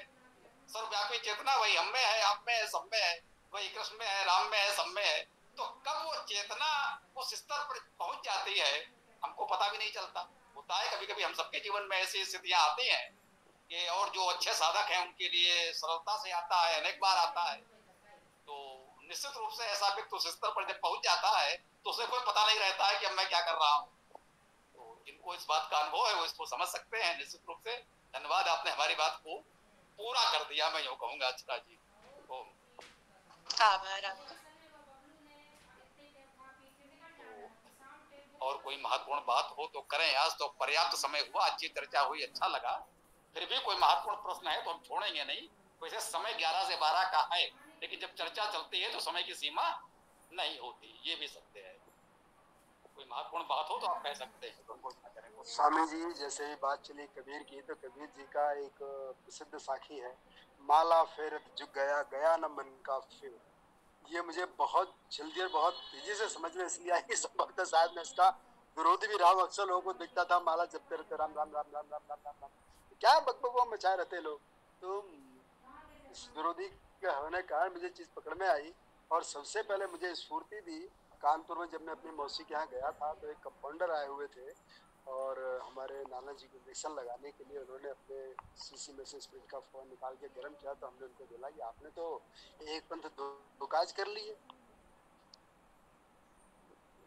सर्वव्यापी चेतना वही हम में है, आप में है, सब में है, वही कृष्ण में है, राम में है, सब में है। तो कब वो चेतना उस स्तर पर पहुंच जाती है हमको पता भी नहीं चलता। होता है कभी कभी हम सबके जीवन में ऐसी स्थितियां आती हैं कि, और जो अच्छे साधक हैं उनके लिए सरलता से आता है, अनेक बार आता है। तो निश्चित रूप से ऐसा व्यक्ति उस स्तर पर जब पहुंच जाता है तो उसे कोई पता नहीं रहता है कि अब मैं क्या कर रहा हूँ। तो जिनको इस बात का अनुभव है वो इसको समझ सकते हैं निश्चित रूप से। धन्यवाद, आपने हमारी बात को पूरा कर दिया, मैं यूँ कहूँगा। अच्छा जी, आभार आपका। और कोई महत्वपूर्ण बात हो तो करें, आज तो पर्याप्त समय हुआ, अच्छी चर्चा हुई, अच्छा लगा। फिर भी कोई महत्वपूर्ण प्रश्न है तो हम छोड़ेंगे नहीं। वैसे समय 11 से 12 का है, लेकिन जब चर्चा चलती है तो समय की सीमा नहीं होती, ये भी सत्य है। कोई महत्वपूर्ण बात हो तो आप कह सकते हैं, तो स्वामी जी जैसे ही बात चली कबीर की, तो कबीर जी का एक प्रसिद्ध साखी है, माला फेरत जुग गया गया न मन का फिर। ये मुझे बहुत जल्दी और बहुत तेजी से समझ में इसलिए आई, संभवतः शायद मैं इसका विरोधी भी रहा हूँ। अक्सर लोगों को दिखता था माला जपते रहते राम राम राम राम राम राम राम राम, क्या बकबक मचाए रहते लोग। तो इस विरोधी के होने के कारण मुझे चीज पकड़ में आई, और सबसे पहले मुझे स्फूर्ति दी कानपुर में। जब मैं अपनी मौसी के यहाँ गया था तो एक कंपाउंडर आए हुए थे, और हमारे नाना जी को इंजेक्शन लगाने के लिए उन्होंने अपने सीसी में से स्प्रिट का फोन निकाल के गर्म किया, तो हमने उनको बोला कि आपने तो एक पंथ दो काज कर लिए।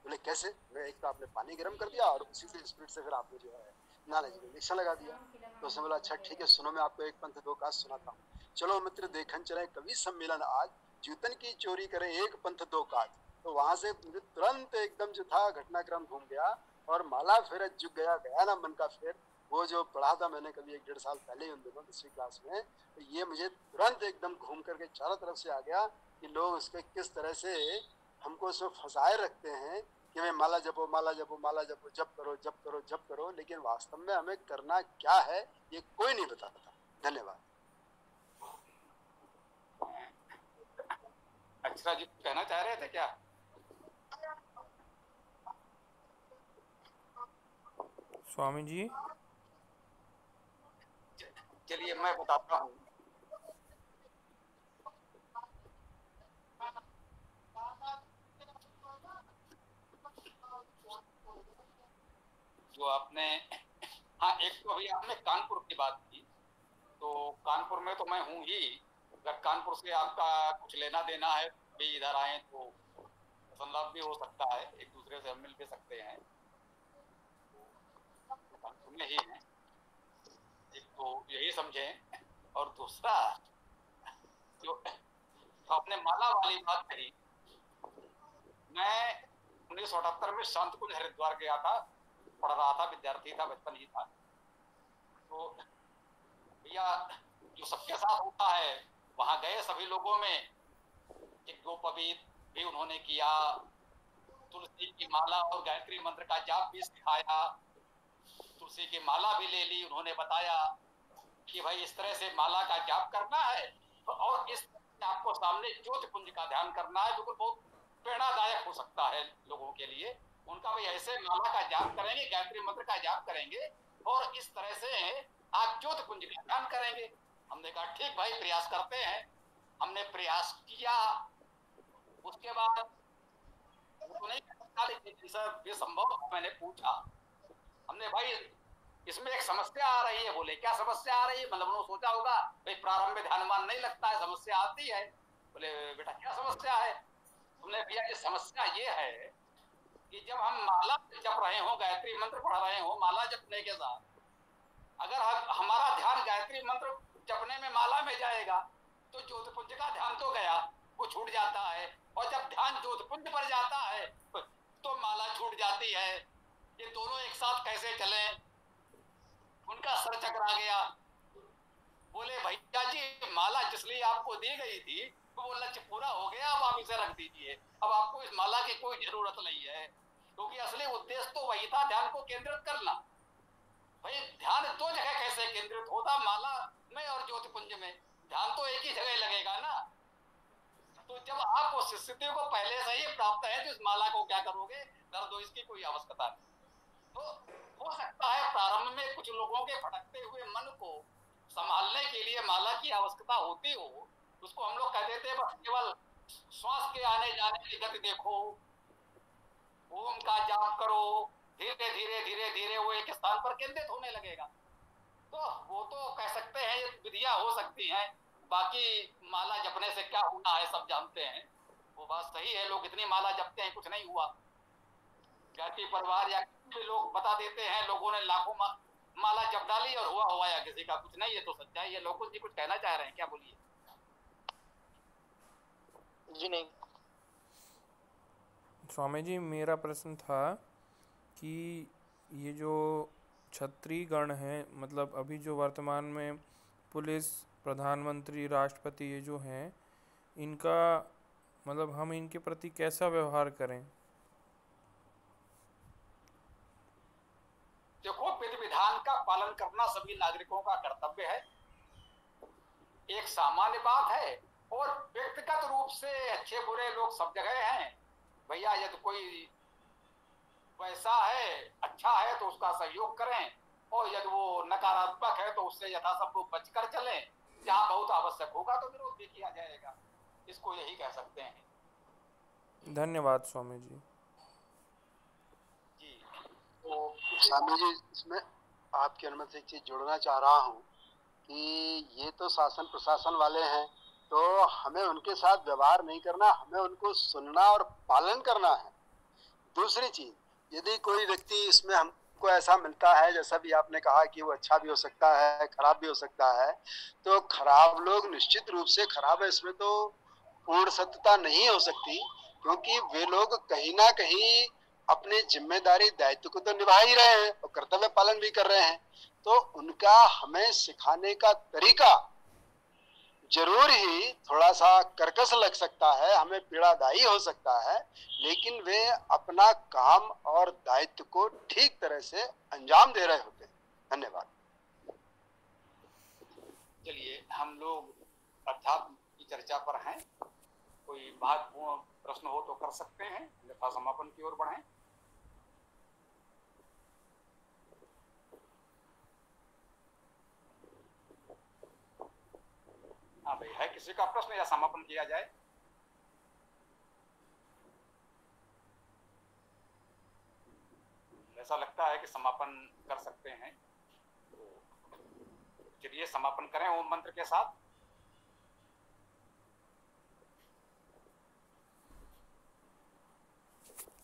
बोले कैसे? एक तो आपने पानी गर्म कर दिया और उसी से स्प्रिट से फिर आपने जो है नाना जी को इंजेक्शन लगा दिया। तो उसने बोला अच्छा ठीक है, सुनो मैं आपको एक पंथ दो काज सुनाता हूँ। चलो मित्र देखन चले कवि सम्मेलन आज, जूतन की चोरी करे एक पंथ दो काज। तो वहां से मुझे तुरंत एकदम जो था घटनाक्रम घूम गया और माला फिर जुग गया गया ना मन का फिर। वो जो पढ़ा था मैंने कभी 1-1.5 साल पहले उन दिनों 10वीं क्लास में, तो ये मुझे तुरंत एकदम घूम करके चारों तरफ से आ गया कि लोग उसके किस तरह से हमको उसमें फंसाए रखते हैं कि मैं माला जपो माला जपो माला जपो, जप करो जप करो जप करो, लेकिन वास्तव में हमें करना क्या है ये कोई नहीं बताता। धन्यवाद। अक्षरा जी कहना चाह रहे थे क्या? स्वामी जी चलिए मैं बताता हूँ। जो आपने, हाँ एक तो अभी आपने कानपुर की बात की, तो कानपुर में तो मैं हूँ ही। अगर कानपुर से आपका कुछ लेना देना है भी इधर आए तो संलाप भी हो सकता है, एक दूसरे से हम मिल भी सकते हैं। कानपुर में ही है, एक तो यही समझें। और दूसरा जो आपने माला वाली बात कही, मैं 1978 में संत कुंज हरिद्वार गया था, पढ़ रहा था, विद्यार्थी था, बचपन ही था। तो भैया जो सबके साथ होता है वहां गए सभी लोगों में, एक दो पवित्र भी उन्होंने किया, तुलसी की माला और गायत्री मंत्र का जाप भी सिखाया, तुलसी की माला भी ले ली। उन्होंने बताया कि भाई इस तरह से माला का जाप करना है और इस आपको सामने ज्योति पुंज का ध्यान करना है, जो बहुत प्रेरणादायक हो सकता है लोगों के लिए। उनका भाई ऐसे माला का जाप करेंगे, गायत्री मंत्र का जाप करेंगे और इस तरह से आप ज्योति पुंज का ध्यान करेंगे। हमने कहा ठीक भाई प्रयास करते हैं। हमने प्रयास किया, उसके बाद वो नहीं कर सकता, लेकिन सर ये संभव, मैंने पूछा, हमने भाई इसमें एक समस्या आ रही है। बोले क्या समस्या आ रही है? मतलब उन्होंने सोचा होगा भाई प्रारंभ में ध्यान नहीं लगता है, समस्या आती है। बोले बेटा क्या समस्या है? हमने भैया ये समस्या ये है कि जब हम माला जप रहे हो, गायत्री मंत्र पढ़ रहे हो, माला जपने के साथ अगर हमारा ध्यान गायत्री मंत्र जपने में माला में जाएगा तो ज्योतिपुंज का ध्यान तो गया, वो छूट जाता है। और जब ध्यान ज्योतिपुंज पर जाता है तो माला छूट जाती है। ये दोनों एक साथ कैसे चले? उनका सर चकरा गया। बोले भैया जी माला जिसलिए आपको दी गई थी तो वो लक्ष्य पूरा हो गया, अब आप इसे रख दीजिए, अब आपको इस माला की कोई जरूरत नहीं है, क्योंकि असली उद्देश्य तो वही था, ध्यान को केंद्रित करना। भाई ध्यान दो जगह कैसे केंद्रित होता, माला में और ज्योतिपुंज में? ध्यान तो एक ही जगह लगेगा ना। तो जब आप उस स्थिति को पहले से ही प्राप्त है तो इस माला को क्या करोगे, कर दो, इसकी कोई आवश्यकता नहीं। तो हो सकता है प्रारंभ में कुछ लोगों के भटकते हुए मन को संभालने के लिए माला की आवश्यकता होती हो। उसको हम लोग कह देते हैं बस केवल श्वास के आने जाने की गति देखो, ओम का जाप करो, धीरे धीरे धीरे धीरे वो एक स्थान पर केंद्रित होने लगेगा। तो वो तो कह सकते हैं ये विधियां हो सकती हैं, बाकी माला जपने से क्या होना है सब जानते हैं। वो बात सही है, लोग इतनी माला जपते हैं कुछ नहीं हुआ। गायत्री परिवार या भी लोग बता देते हैं लोगों ने लाखों माला जप डाली और हुआ या किसी का कुछ नहीं, ये तो सच्चाई है। लोगों जी कुछ कहना चाह रहे हैं क्या? बोलिए। जी नहीं स्वामी जी मेरा प्रश्न था कि ये जो क्षत्रिय गण हैं, मतलब अभी जो वर्तमान में पुलिस, प्रधानमंत्री, राष्ट्रपति ये जो हैं, इनका मतलब हम इनके प्रति कैसा व्यवहार करें? देखो विधि विधान का पालन करना सभी नागरिकों का कर्तव्य है, एक सामान्य बात है। और व्यक्तिगत रूप से अच्छे बुरे लोग सब जगह हैं भैया। यदि कोई वैसा है अच्छा है तो उसका सहयोग करें, और यदि वो नकारात्मक है तो उससे यथासंभव बचकर चलें। जहां बहुत आवश्यक होगा तो विरोध भी किया जाएगा, इसको यही कह सकते हैं। धन्यवाद स्वामी जी। जी तो स्वामी जी इसमें आपकी अनुमति से एक चीज जोड़ना चाह रहा हूँ कि ये तो शासन प्रशासन वाले हैं, तो हमें उनके साथ व्यवहार नहीं करना, हमें उनको सुनना और पालन करना है। दूसरी चीज, यदि कोई व्यक्ति इसमें हमको ऐसा मिलता है, जैसा भी आपने कहा कि वो अच्छा भी हो सकता है, खराब भी हो सकता है, तो खराब लोग निश्चित रूप से खराब है, इसमें तो पूर्ण सत्यता नहीं हो सकती, क्योंकि वे लोग कहीं ना कहीं अपनी जिम्मेदारी दायित्व को तो निभा ही रहे हैं और कर्तव्य पालन भी कर रहे हैं। तो उनका हमें सिखाने का तरीका जरूर ही थोड़ा सा कर्कश लग सकता है, हमें पीड़ादायी हो सकता है, लेकिन वे अपना काम और दायित्व को ठीक तरह से अंजाम दे रहे होते हैं। धन्यवाद। चलिए, हम लोग अध्यात्म की चर्चा पर हैं। कोई महत्वपूर्ण प्रश्न हो तो कर सकते हैं, अन्यथा समापन की ओर बढ़ें। हाँ भाई, है किसी का प्रश्न या समापन किया जाए? ऐसा लगता है कि समापन कर सकते हैं, तो चलिए समापन करें ओम मंत्र के साथ।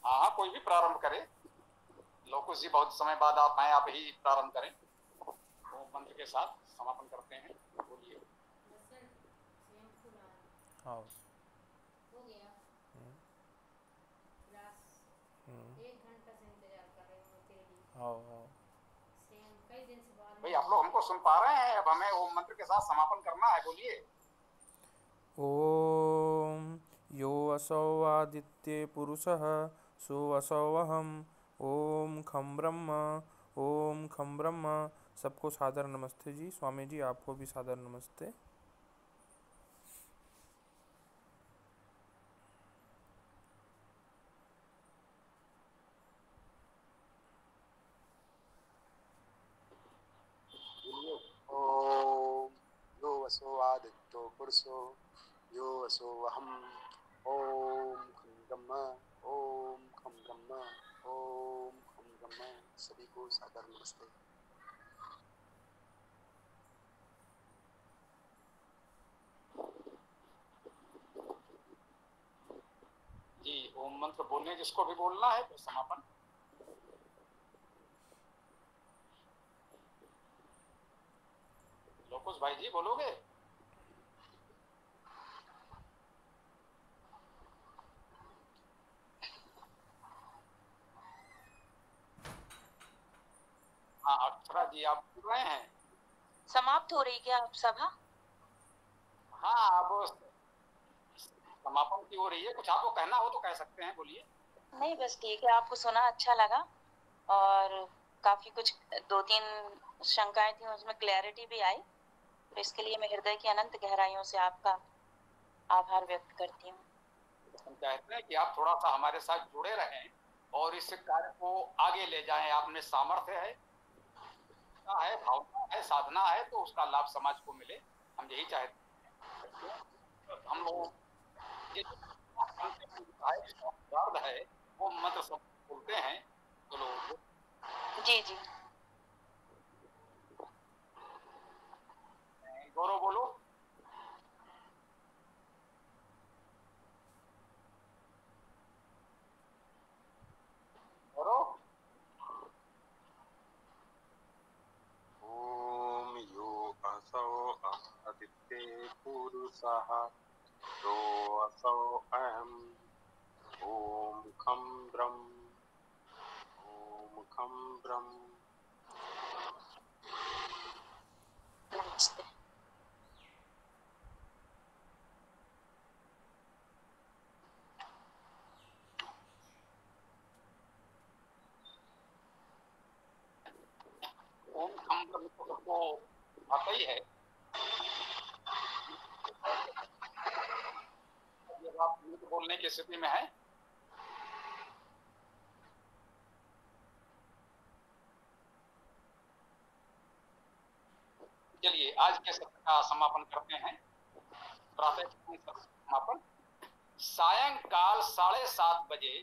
हाँ, कोई भी प्रारंभ करे। लोकुश जी, बहुत समय बाद आप आए, आप ही प्रारंभ करें। ओम मंत्र के साथ समापन करते हैं। बोलिए। हाँ। हो गया। क्लास 1 घंटा से इंतजार कर रही हूँ तेरी। हाँ। सेम कई दिन से बाद भाई, आप लोग हमको सुन पा रहे हैं? अब हमें ओम मंत्र के साथ समापन करना है। बोलिए। ओम यो असौ आदित्ये पुरुषः सो असौअहम् ओम खम ब्रह्म ओम खम ब्रह्म। सबको सादर नमस्ते जी। स्वामी जी, आपको भी सादर नमस्ते। ओम यो वसो आदित्यो पुरुषो यो वसो अहम ओम खम ब्रह्म ओम खम ब्रह्म ओम खम ब्रह्म। सभी को सादर नमस्ते। जी, ओम मंत्र बोलने जिसको भी बोलना है, तो समापन। लोकुश भाई जी, बोलोगे? हाँ, अक्षरा जी, आप बोल रहे हैं? समाप्त हो रही क्या आप सभा? हाँ, अब समापन की हो रही है। कुछ आपको कहना हो तो कह सकते हैं, बोलिए। नहीं, बस ठीक है, आपको सुना अच्छा लगा और काफी कुछ 2-3 शंकाएं थी, उसमें क्लैरिटी भी आई, तो इसके लिए मैं हृदय की अनंत गहराइयों से आपका आभार व्यक्त करती हूँ। हम चाहते हैं कि आप थोड़ा सा हमारे साथ जुड़े रहें और इस कार्य को आगे ले जाएं। आप में सामर्थ्य है, भावना है, साधना है, तो उसका लाभ समाज को मिले। हम यही चाहते हैं। हम लोग ये दर्द है, वो मंत्र सब बोलते हैं। चलो जी जी। गौरव बोलो। गौरव। ओम यो असौ आदित्ये पुरुषः यो असौ अहम् ओम खम ब्रह्म ओम खम ब्रह्म। नमस्ते। ओम खम ब्रह्म तो सबको आता ही है। जब आप बोलने की स्थिति में है, चलिए आज के सत्र का समापन करते हैं। प्रातः समापन। सायंकाल 7:30 बजे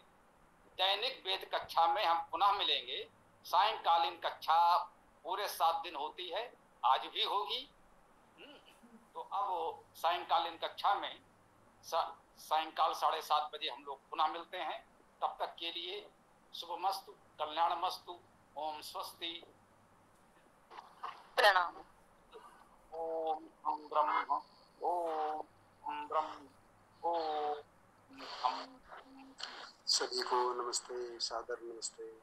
दैनिक वेद कक्षा में हम पुनः मिलेंगे। सायंकालीन कक्षा पूरे 7 दिन होती है, आज भी होगी। तो अब सायंकालीन कक्षा में सायंकाल 7:30 बजे हम लोग पुनः मिलते हैं। तब तक के लिए शुभमस्तु, कल्याणमस्तु, ओम स्वस्ति, प्रणाम। ओम हम ब्रह्म, ओम हम ब्रह्म, ओम हम। सभी को नमस्ते, सादर नमस्ते।